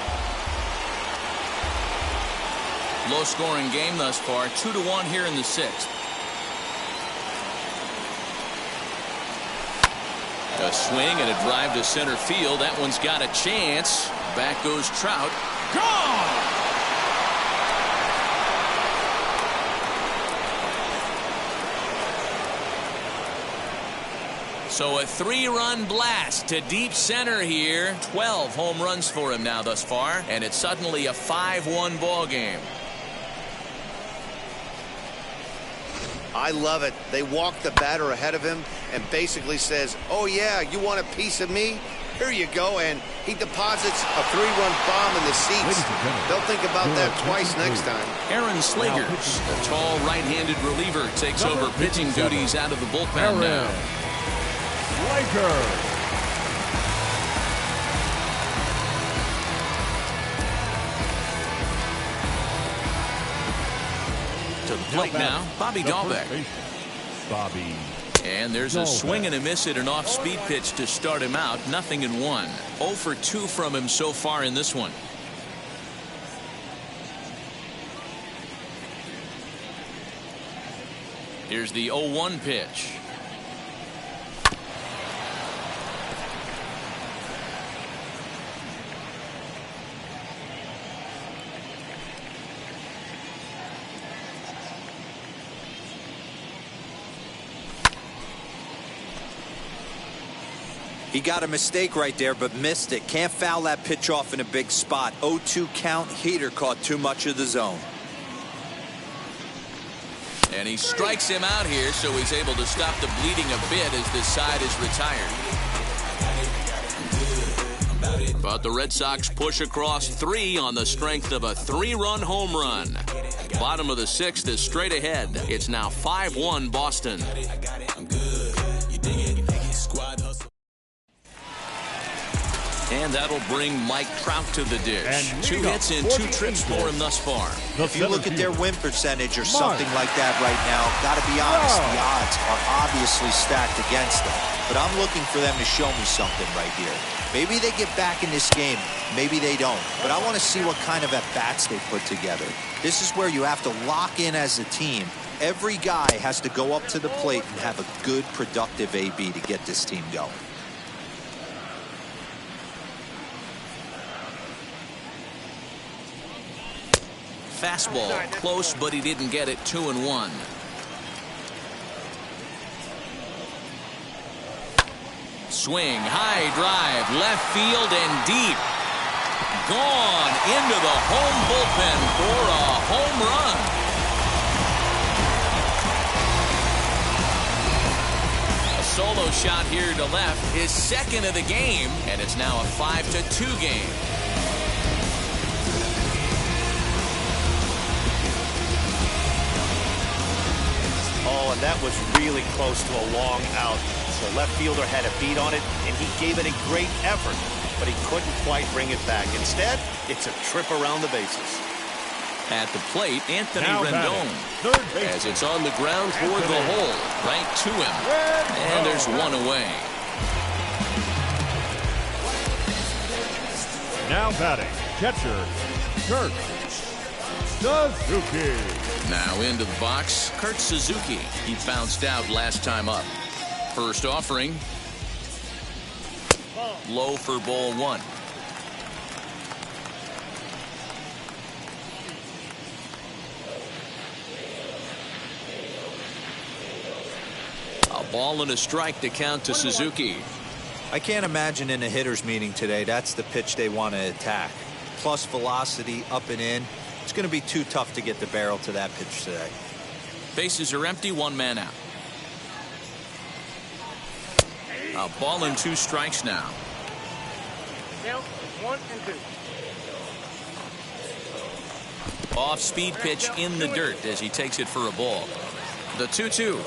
Low-scoring game thus far. 2-1 here in the sixth. A swing and a drive to center field. That one's got a chance. Back goes Trout. Gone! So a 3-run blast to deep center here. 12 home runs for him now thus far, and it's suddenly a 5-1 ball game. I love it. They walk the batter ahead of him and basically says, oh yeah, you want a piece of me? Here you go. And he deposits a 3-run bomb in the seats. They'll think about that twice next time. Aaron Slegers, the tall right-handed reliever, takes over pitching duties out of the bullpen now. To the plate now, Bobby Dahlbeck. Bobby. And there's a swing and a miss at an off-speed pitch to start him out. 0-1. 0 for 2 from him so far in this one. Here's the 0-1 pitch. He got a mistake right there, but missed it. Can't foul that pitch off in a big spot. 0-2 count. Heater caught too much of the zone. And he strikes him out here, so he's able to stop the bleeding a bit as this side is retired. But the Red Sox push across 3 on the strength of a 3-run home run. Bottom of the 6th is straight ahead. It's now 5-1 Boston. And that'll bring Mike Trout to the dish. 2 hits and 2 trips for him thus far. If you look at their win percentage or something like that right now, got to be honest, the odds are obviously stacked against them. But I'm looking for them to show me something right here. Maybe they get back in this game. Maybe they don't. But I want to see what kind of at-bats they put together. This is where you have to lock in as a team. Every guy has to go up to the plate and have a good, productive AB to get this team going. Fastball close, but he didn't get it. 2-1. Swing, high drive, left field and deep. Gone into the home bullpen for a home run. A solo shot here to left, his second of the game, and it's now a 5-2 game. Oh, and that was really close to a long out. The left fielder had a beat on it, and he gave it a great effort, but he couldn't quite bring it back. Instead, it's a trip around the bases. At the plate, Anthony Rendon, as it's on the ground toward the hole, right to him. And there's one away. Now batting, catcher, Kurt Suzuki. Now into the box, Kurt Suzuki. He bounced out last time up. First offering. Low for ball 1. A ball and a strike to count to Suzuki. I can't imagine in a hitter's meeting today that's the pitch they want to attack. Plus velocity up and in. It's going to be too tough to get the barrel to that pitch today. Bases are empty, 1 man out. A ball and 2 strikes now. Count 1 and 2. Off-speed pitch in the dirt as he takes it for a ball. The 2-2.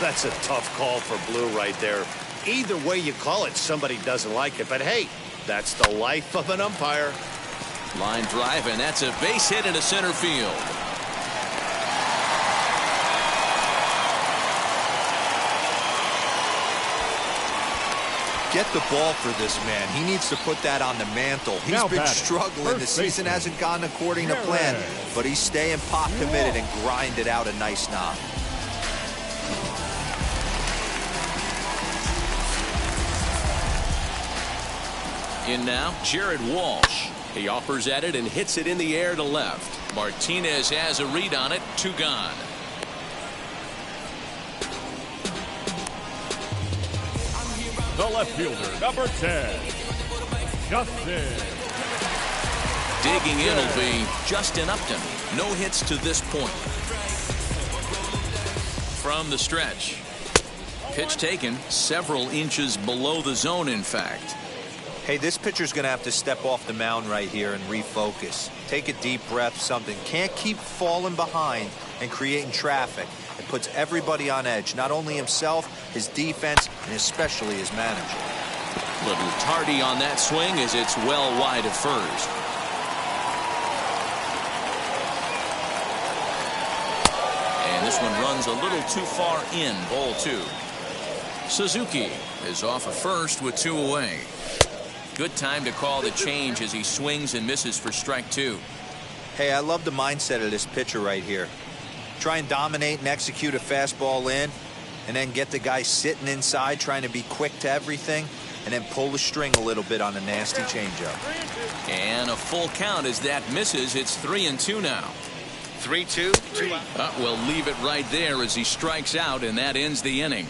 That's a tough call for Blue right there. Either way you call it, somebody doesn't like it. But hey, that's the life of an umpire. Line drive, and that's a base hit into center field. Get the ball for this man. He needs to put that on the mantle. He's Now been batting, struggling. The season hasn't gone according to plan, but he's staying pop committed and grinded out a nice knock. In now, Jared Walsh. He offers at it and hits it in the air to left. Martinez has a read on it. 2 gone. The left fielder, number 10, Justin. Digging in will be Justin Upton. No hits to this point. From the stretch. Pitch taken several inches below the zone, in fact. Hey, this pitcher's going to have to step off the mound right here and refocus. Take a deep breath, something. Can't keep falling behind and creating traffic. It puts everybody on edge, not only himself, his defense, and especially his manager. Little tardy on that swing as it's well wide of first. And this one runs a little too far in. Ball 2. Suzuki is off of first with 2 away. Good time to call the change as he swings and misses for strike 2. Hey, I love the mindset of this pitcher right here. Try and dominate and execute a fastball in, and then get the guy sitting inside trying to be quick to everything, and then pull the string a little bit on a nasty changeup. And a full count as that misses. It's 3-2 now. 3-2. 2 out. We'll leave it right there as he strikes out, and that ends the inning.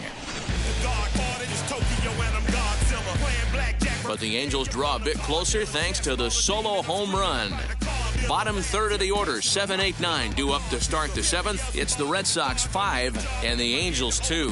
But the Angels draw a bit closer thanks to the solo home run. Bottom third of the order, 7, 8, 9 due up to start the 7th. It's the Red Sox 5 and the Angels 2.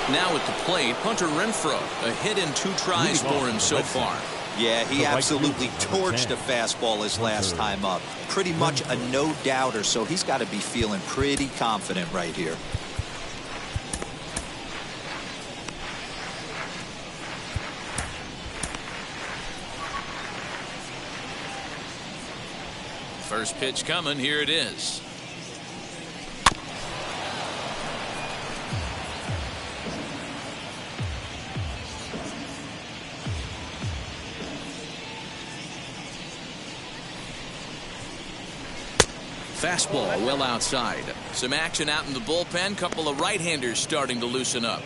Now at the plate, Hunter Renfroe. A hit in 2 tries for him so far. Yeah, he absolutely torched a fastball his last time up. Pretty much a no-doubter, so he's got to be feeling pretty confident right here. First pitch coming. Here it is. Fastball well outside. Some action out in the bullpen. Couple of right-handers starting to loosen up.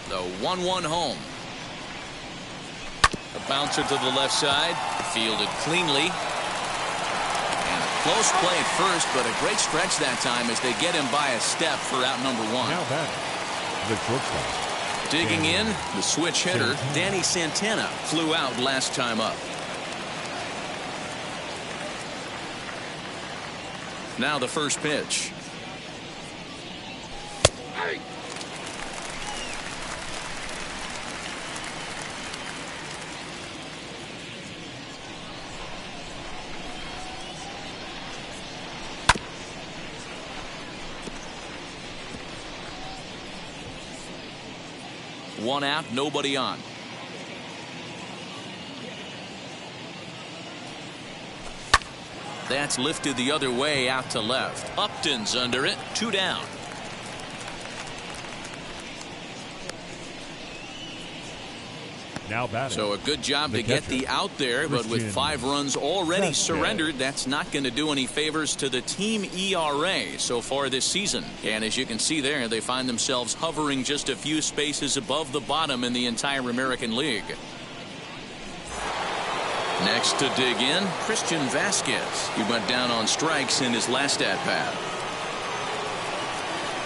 The 1-1 home. A bouncer to the left side. Fielded cleanly. And a close play at first, but a great stretch that time as they get him by a step for out number 1. Now batting, the shortstop. Digging in, the switch hitter, Danny Santana, flew out last time up. Now the first pitch. Hey. One out, nobody on. That's lifted the other way out to left. Upton's under it. 2 down. Now batting. So a good job to get the out there, but with 5 runs already surrendered, that's not going to do any favors to the team ERA so far this season. And as you can see there, they find themselves hovering just a few spaces above the bottom in the entire American League. Next to dig in, Christian Vasquez. He went down on strikes in his last at-bat.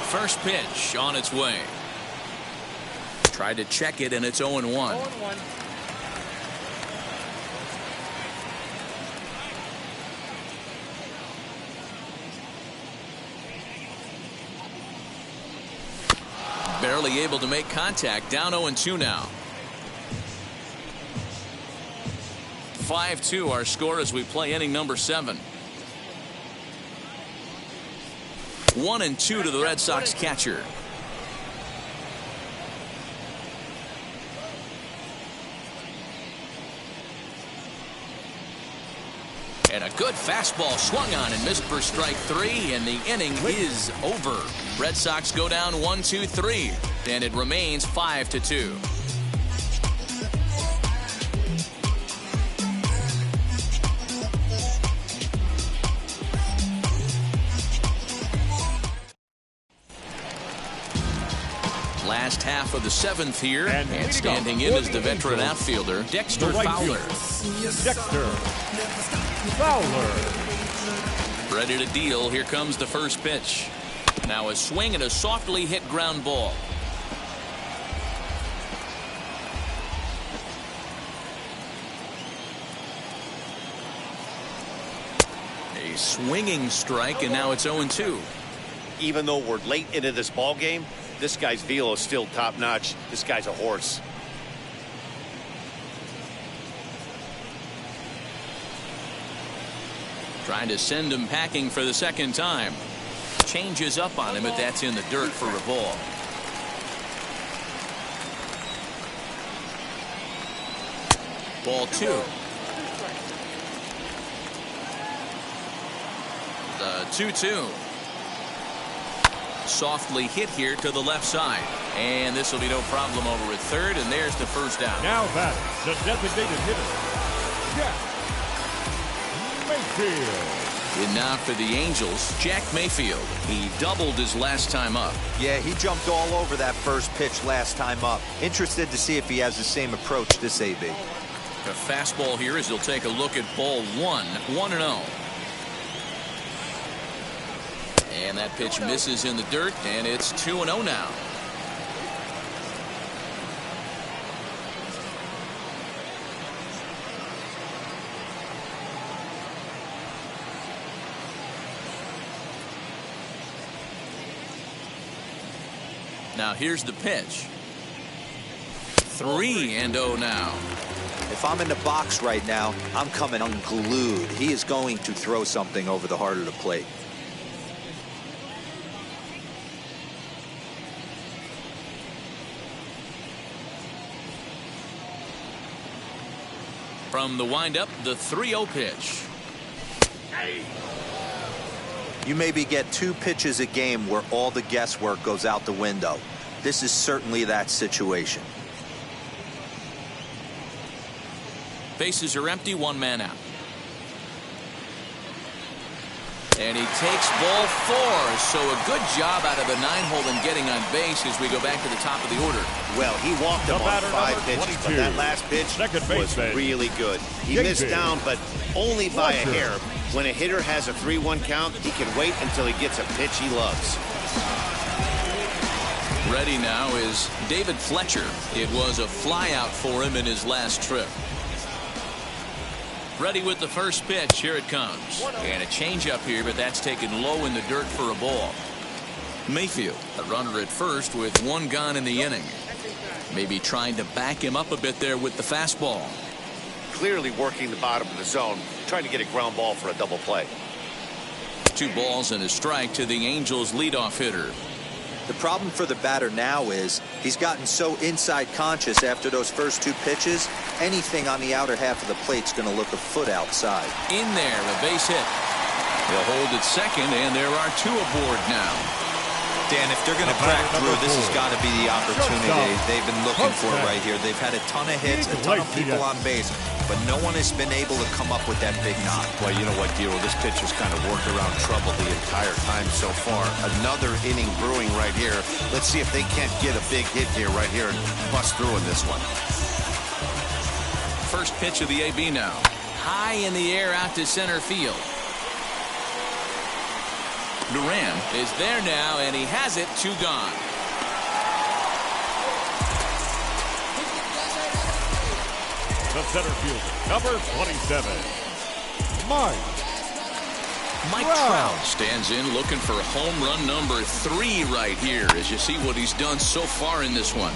First pitch on its way. Tried to check it, and it's 0-1. 0-1. Barely able to make contact. Down 0-2 now. 5-2 our score as we play inning number 7. 1-2 to the Red Sox catcher. And a good fastball swung on and missed for strike 3, and the inning is over. Red Sox go down 1-2-3, and it remains 5-2. Last half of the 7th here, and standing in is the veteran outfielder, Dexter Fowler. Dexter Fowler. Ready to deal. Here comes the first pitch. Now a swing and a softly hit ground ball. A swinging strike, and now it's 0-2. Even though we're late into this ball game, this guy's velo is still top notch. This guy's a horse. Trying to send him packing for the second time. Changes up on him, but that's in the dirt for a ball. Ball 2. The 2-2. Softly hit here to the left side. And this will be no problem over at third, and there's the first out. Now batting, the designated hitter, Jack Mayfield. And now for the Angels, Jack Mayfield. He doubled his last time up. Yeah, he jumped all over that first pitch last time up. Interested to see if he has the same approach this AB. A fastball here as he'll take a look at ball 1, 1-0. And that pitch misses in the dirt, and it's 2-0 now. Now here's the pitch. 3-0 now. If I'm in the box right now, I'm coming unglued. He is going to throw something over the heart of the plate. From the windup, the 3-0 pitch. You maybe get 2 pitches a game where all the guesswork goes out the window. This is certainly that situation. Bases are empty, 1 man out. And he takes ball 4. So a good job out of the 9-hole in getting on base as we go back to the top of the order. Well, he walked him on 5 pitches, but that last pitch was really good. He missed down, but only by a hair. When a hitter has a 3-1 count, he can wait until he gets a pitch he loves. Ready now is David Fletcher. It was a flyout for him in his last trip. Ready with the first pitch. Here it comes. And a changeup here, but that's taken low in the dirt for a ball. Mayfield, a runner at first with 1 gone in the inning. Maybe trying to back him up a bit there with the fastball. Clearly working the bottom of the zone, trying to get a ground ball for a double play. 2 balls and a strike to the Angels leadoff hitter. The problem for the batter now is he's gotten so inside conscious after those first 2 pitches, anything on the outer half of the plate's going to look a foot outside. In there, a base hit. They'll hold at second, and there are 2 aboard now. Dan, if they're going to crack through, this has got to be the opportunity they've been looking for right here. They've had a ton of hits, a ton of people on base, but no one has been able to come up with that big knock. Well, you know what, Giro, this pitch has kind of worked around trouble the entire time so far. Another inning brewing right here. Let's see if they can't get a big hit here right here and bust through in this one. First pitch of the AB now. High in the air out to center field. Duran is there now, and he has it. 2 gone. The center fielder, number 27, Mike Trout stands in looking for home run number 3 right here as you see what he's done so far in this one.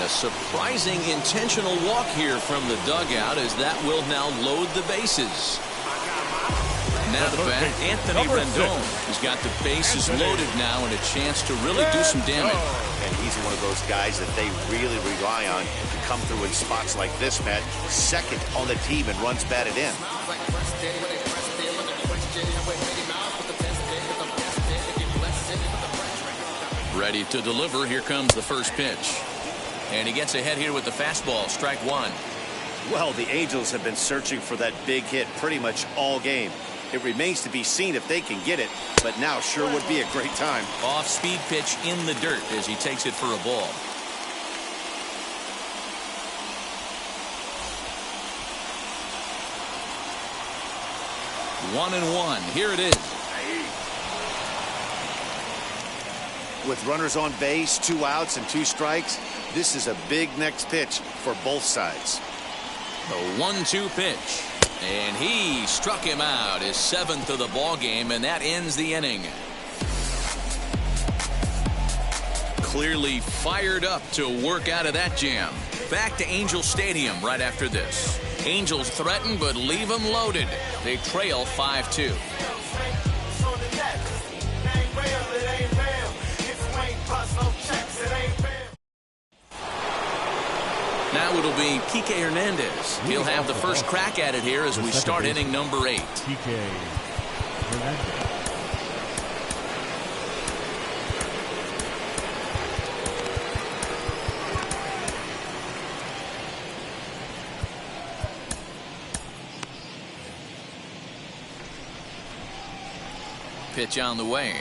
A surprising intentional walk here from the dugout, as that will now load the bases. Now the bat, Anthony Rendon. He's got the bases loaded now and a chance to really do some damage. And he's one of those guys that they really rely on to come through in spots like this, Matt. Second on the team and runs batted in. Ready to deliver. Here comes the first pitch. And he gets ahead here with the fastball. Strike one. Well, the Angels have been searching for that big hit pretty much all game. It remains to be seen if they can get it, but now sure would be a great time. Off-speed pitch in the dirt as he takes it for a ball. One and one. Here it is. With runners on base, 2 outs and 2 strikes, this is a big next pitch for both sides. The 1-2 pitch. And he struck him out, his 7th of the ball game, and that ends the inning. Clearly fired up to work out of that jam. Back to Angel Stadium right after this. Angels threaten but leave them loaded. They trail 5-2. Now it'll be Kike Hernandez. He'll have the first crack at it here as we start inning number 8. Kike Hernandez. Pitch on the way.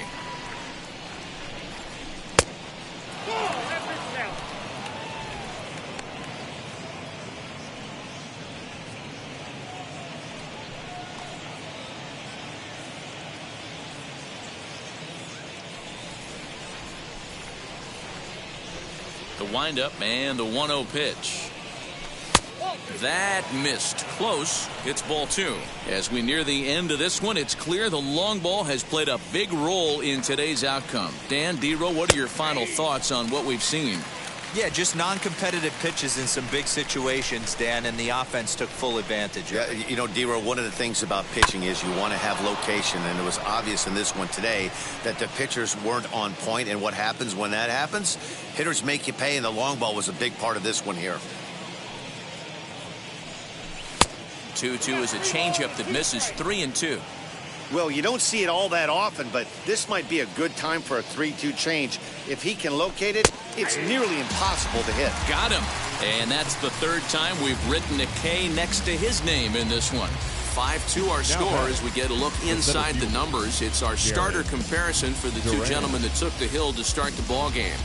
The windup and the 1-0 pitch. That missed. Close. It's ball 2. As we near the end of this one, it's clear the long ball has played a big role in today's outcome. Dan, D-Row, what are your final thoughts on what we've seen? Yeah, just non-competitive pitches in some big situations, Dan, and the offense took full advantage of it. You know, D-Row, one of the things about pitching is you want to have location, and it was obvious in this one today that the pitchers weren't on point, and what happens when that happens? Hitters make you pay, and the long ball was a big part of this one here. 2-2 is a changeup that misses. 3-2. Well, you don't see it all that often, but this might be a good time for a 3-2 change. If he can locate it, it's nearly impossible to hit. Got him. And that's the 3rd time we've written a K next to his name in this one. 5-2 our score as we get a look inside the numbers. It's our starter comparison for the 2 gentlemen that took the hill to start the ball game.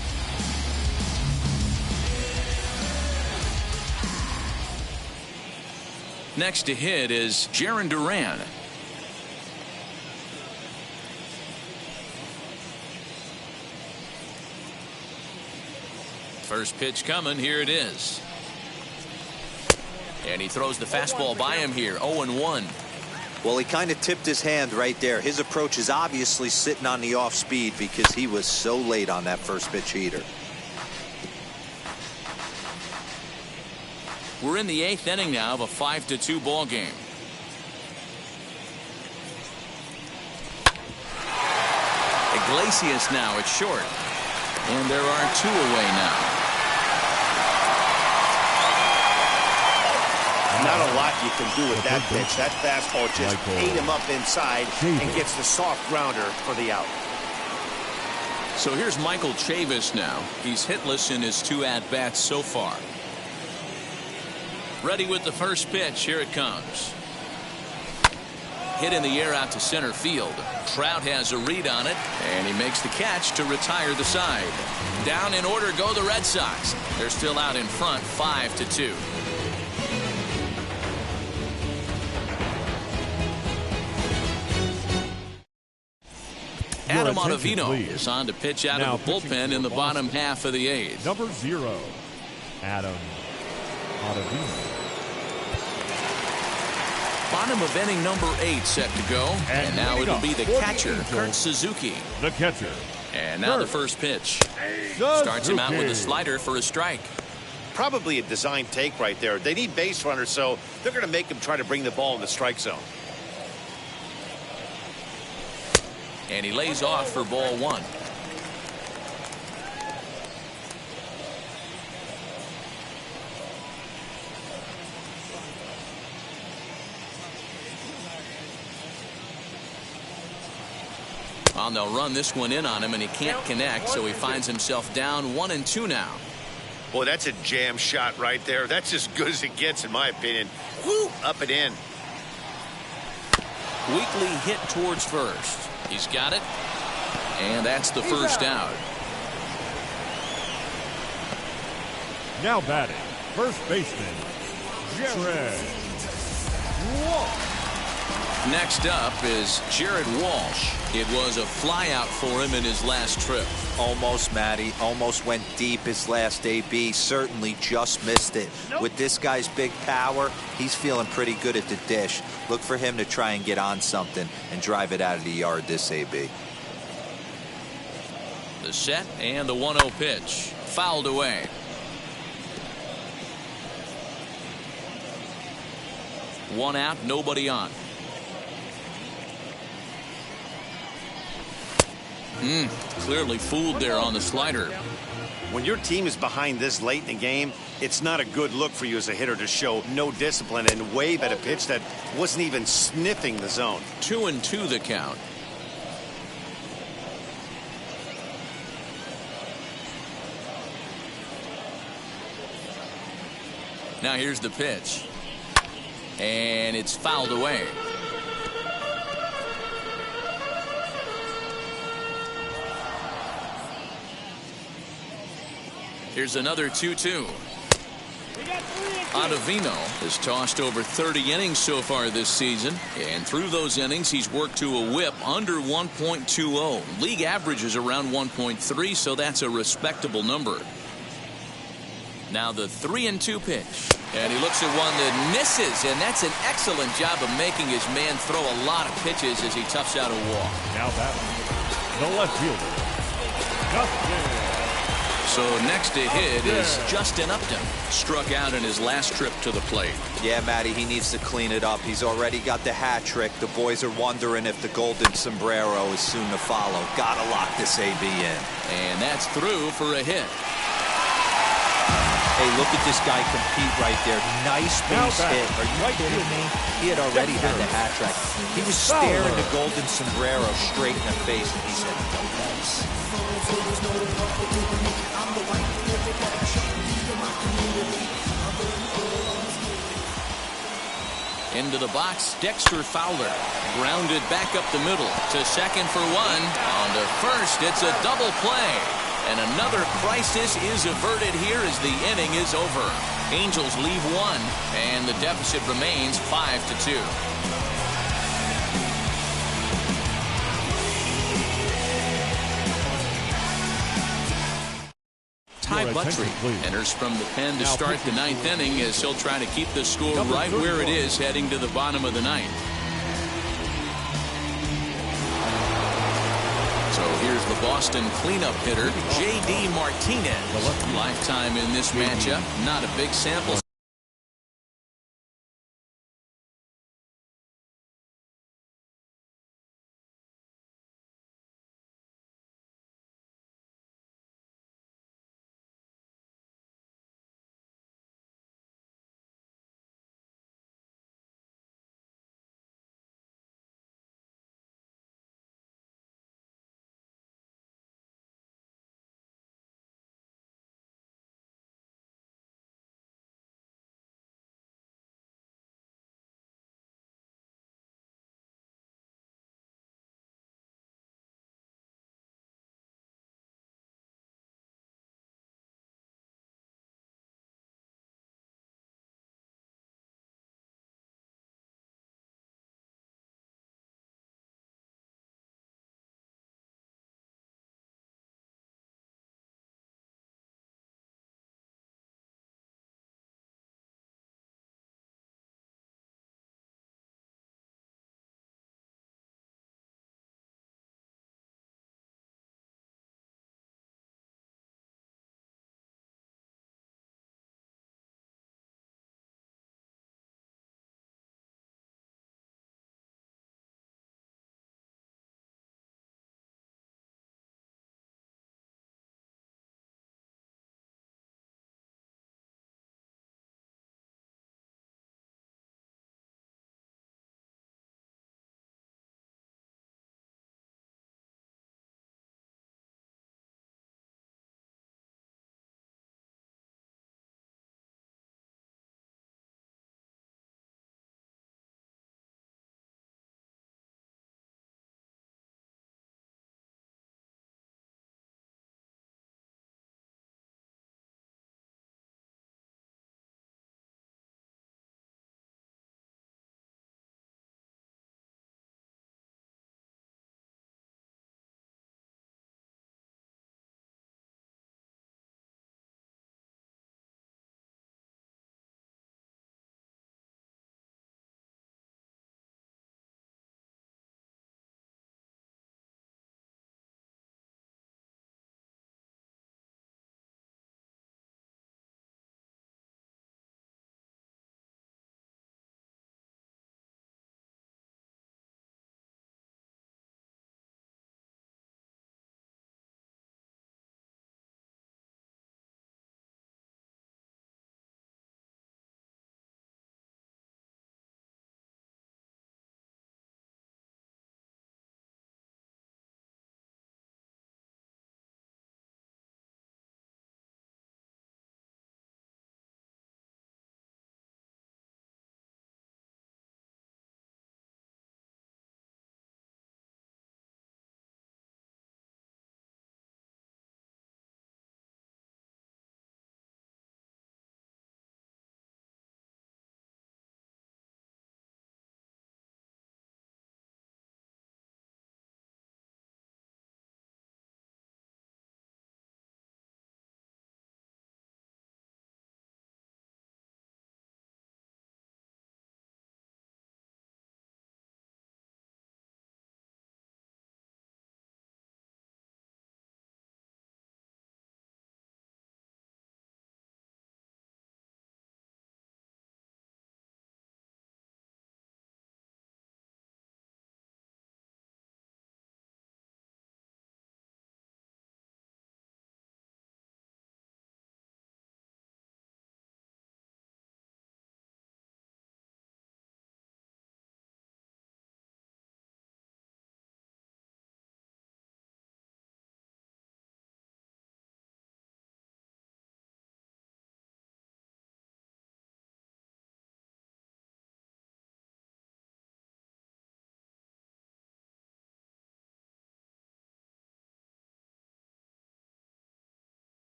Next to hit is Jarren Duran. First pitch coming. Here it is. And he throws the fastball by him here. 0-1. Well, he kind of tipped his hand right there. His approach is obviously sitting on the off speed because he was so late on that first pitch heater. We're in the 8th inning now of a 5-2 ball game. Iglesias now at short. And there are 2 away now. Not a lot you can do with that pitch. That fastball just ate him up inside and gets the soft grounder for the out. So here's Michael Chavis now. He's hitless in his 2 at-bats so far. Ready with the first pitch. Here it comes. Hit in the air out to center field. Trout has a read on it, and he makes the catch to retire the side. Down in order go the Red Sox. They're still out in front, 5-2. Adam Ottavino is on to pitch out of the bullpen in the bottom half of the 8th. Number 0, Adam Ottavino. Bottom of inning number 8 set to go. And now it'll be the catcher, Kurt Suzuki. The catcher. And now the first pitch. Starts him out with a slider for a strike. probably a design take right there. They need base runners, so they're going to make him try to bring the ball in the strike zone. And he lays off for ball one. Well, they'll run this one in on him, and he can't connect, so he finds himself down 1-2 now. Boy, that's a jam shot right there. That's as good as it gets, in my opinion. Woo, up and in. Weekly hit towards first. He's got it, and that's the first out. Now batting, first baseman, Jared Walsh. Next up is Jared Walsh. It was a flyout for him in his last trip. Almost, Matty. Almost went deep his last AB. Certainly just missed it. With this guy's big power, he's feeling pretty good at the dish. Look for him to try and get on something and drive it out of the yard this AB. The set and the 1-0 pitch. Fouled away. One out, nobody on. Clearly fooled there on the slider. When your team is behind this late in the game, it's not a good look for you as a hitter to show no discipline and wave at a pitch that wasn't even sniffing the zone. 2-2 the count. Now here's the pitch. And it's fouled away. Here's another 2-2. Ottavino has tossed over 30 innings so far this season, and through those innings he's worked to a whip under 1.20. League average is around 1.3, so that's a respectable number. Now the 3-2 pitch, and he looks at one that misses, and that's an excellent job of making his man throw a lot of pitches as he toughs out a walk. Now batting, the left fielder, Justin. So next to hit is Justin Upton. Struck out in his last trip to the plate. Yeah, Matty, he needs to clean it up. He's already got the hat trick. The boys are wondering if the golden sombrero is soon to follow. Gotta lock this AB in. And that's through for a hit. Hey, look at this guy compete right there. Nice base hit. Are you kidding me? He had already had the hat trick. He was staring the golden sombrero straight in the face, and he said, no thanks. Into the box, Dexter Fowler. Grounded back up the middle to second for one. On to first, it's a double play. And another crisis is averted here as the inning is over. Angels leave one, and the deficit remains 5-2. Ty Buttrey enters from the pen to start the ninth inning as he'll try to keep the score right where it is heading to the bottom of the ninth. So here's the Boston cleanup hitter, J.D. Martinez. Lifetime in this matchup, not a big sample.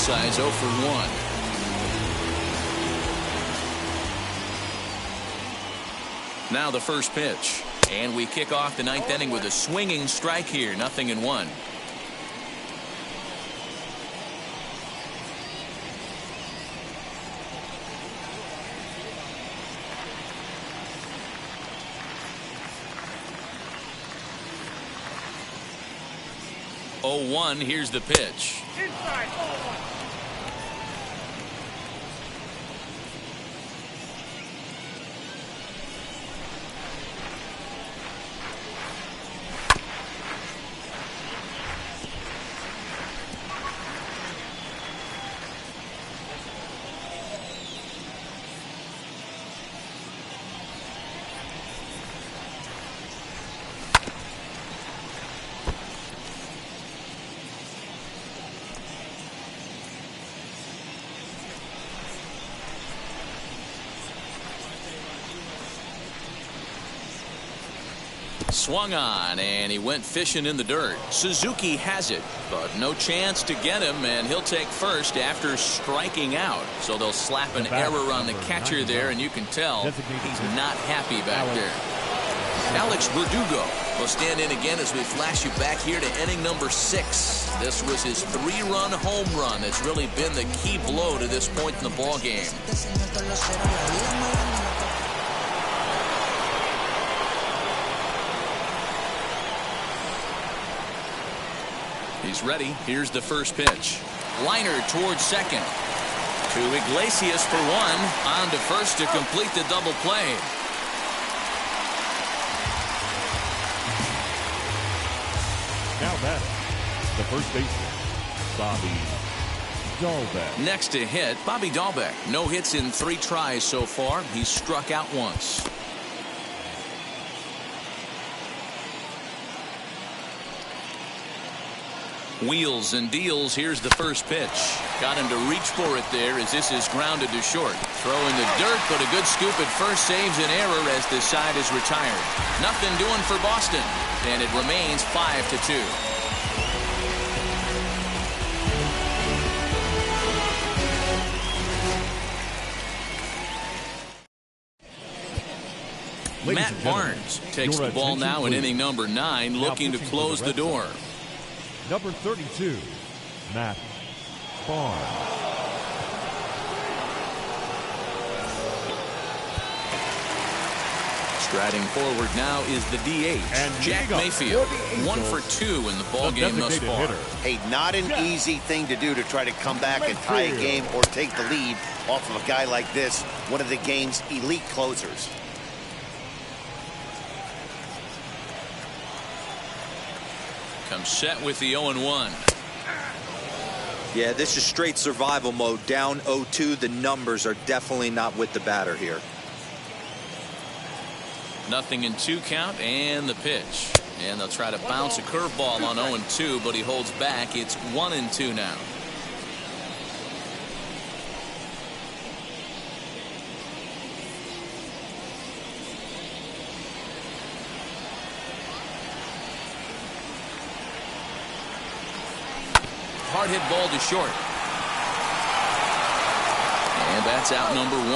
Size 0 for 1. Now the first pitch. And we kick off the ninth inning with a swinging strike here. 0-1. Oh, 1. Here's the pitch. Inside. 0-1. Swung on, and he went fishing in the dirt. Suzuki has it, but no chance to get him, and he'll take first after striking out. So they'll slap an error on the catcher there, and you can tell he's not happy back there. Alex Verdugo will stand in again as we flash you back here to inning number 6. This was his 3-run home run that's really been the key blow to this point in the ball game. He's ready. Here's the first pitch. Liner towards second. To Iglesias for 1. On to first to complete the double play. Now batting, the first baseman, Bobby Dalbec. Next to hit, Bobby Dalbec. No hits in 3 tries so far. He's struck out once. Wheels and deals. Here's the first pitch. Got him to reach for it there as this is grounded to short. Throw in the dirt, but a good scoop at first saves an error as the side is retired. Nothing doing for Boston, and it remains 5-2. Matt Barnes takes the ball now in inning number 9, looking to close the door. Number 32, Matt Barnes. Striding forward now is the DH, and Jack Mayfield. 1 for 2 in the ball game thus far. Hey, not an easy thing to do to try to come back and tie a game or take the lead off of a guy like this, one of the game's elite closers. Comes set with the 0-1. Yeah, this is straight survival mode. Down 0-2. The numbers are definitely not with the batter here. 0-2 count and the pitch. And they'll try to bounce a curveball on 0-2, but he holds back. It's 1-2 now. Hard hit ball to short. And that's out number 1.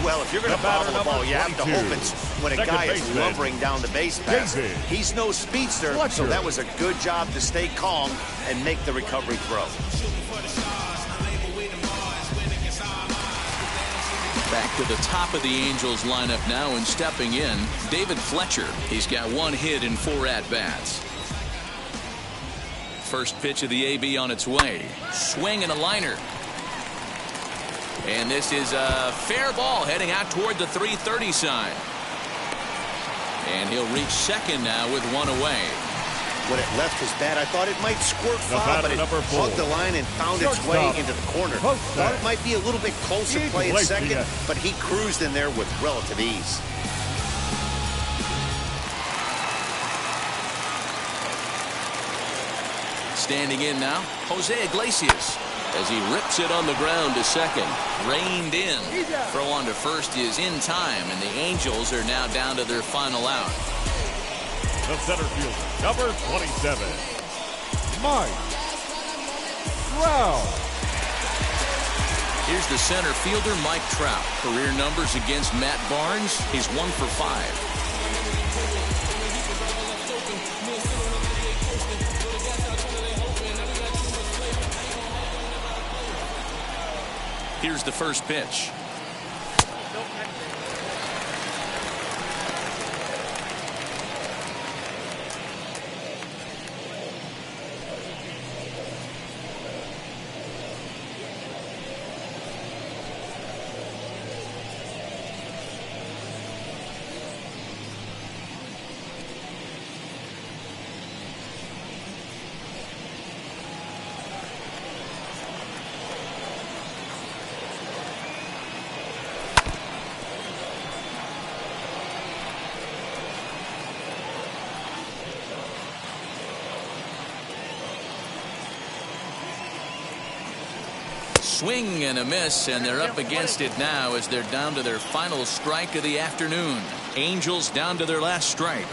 Well, if you're going to bobble the ball, you have to hope it's when a guy is lumbering down the base pass. He's no speedster, so that was a good job to stay calm and make the recovery throw. Back to the top of the Angels lineup now, and stepping in, David Fletcher. He's got 1 hit in 4 at-bats. First pitch of the AB on its way. Swing and a liner. And this is a fair ball heading out toward the 330 side. And he'll reach second now with 1 away. When it left his bat, I thought it might squirt foul, but it hugged the line and found its way into the corner. Thought it might be a little bit closer play at second, but he cruised in there with relative ease. Standing in now, Jose Iglesias, as he rips it on the ground to second. Reined in. Throw on to first is in time, and the Angels are now down to their final out. The center fielder, number 27, Mike Trout. Here's the center fielder, Mike Trout. Career numbers against Matt Barnes. He's 1 for 5. Here's the first pitch. Swing and a miss, and they're up against it now as they're down to their final strike of the afternoon. Angels down to their last strike.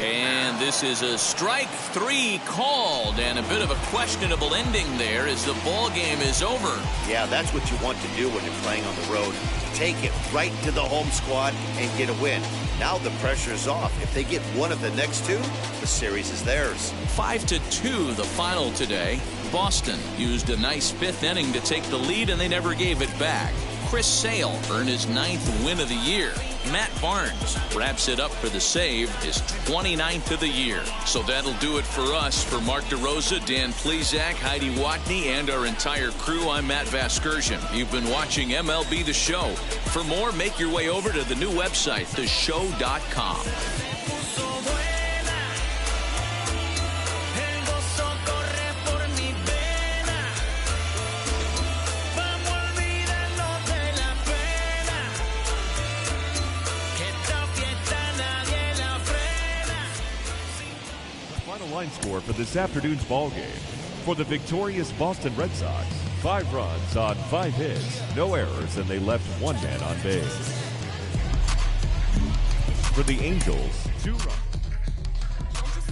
And this is a strike 3 called, and a bit of a questionable ending there as the ball game is over. Yeah, that's what you want to do when you're playing on the road. Take it right to the home squad and get a win. Now the pressure is off. If they get one of the next two, the series is theirs. 5-2 the final today. Boston used a nice 5th inning to take the lead, and they never gave it back. Chris Sale earned his 9th win of the year. Matt Barnes wraps it up for the save, his 29th of the year. So that'll do it for us. For Mark DeRosa, Dan Plesac, Heidi Watney, and our entire crew, I'm Matt Vasgersian. You've been watching MLB The Show. For more, make your way over to the new website, theshow.com. Line score for this afternoon's ball game. For the victorious Boston Red Sox, 5 runs on 5 hits, no errors, and they left 1 man on base. For the Angels, 2 runs.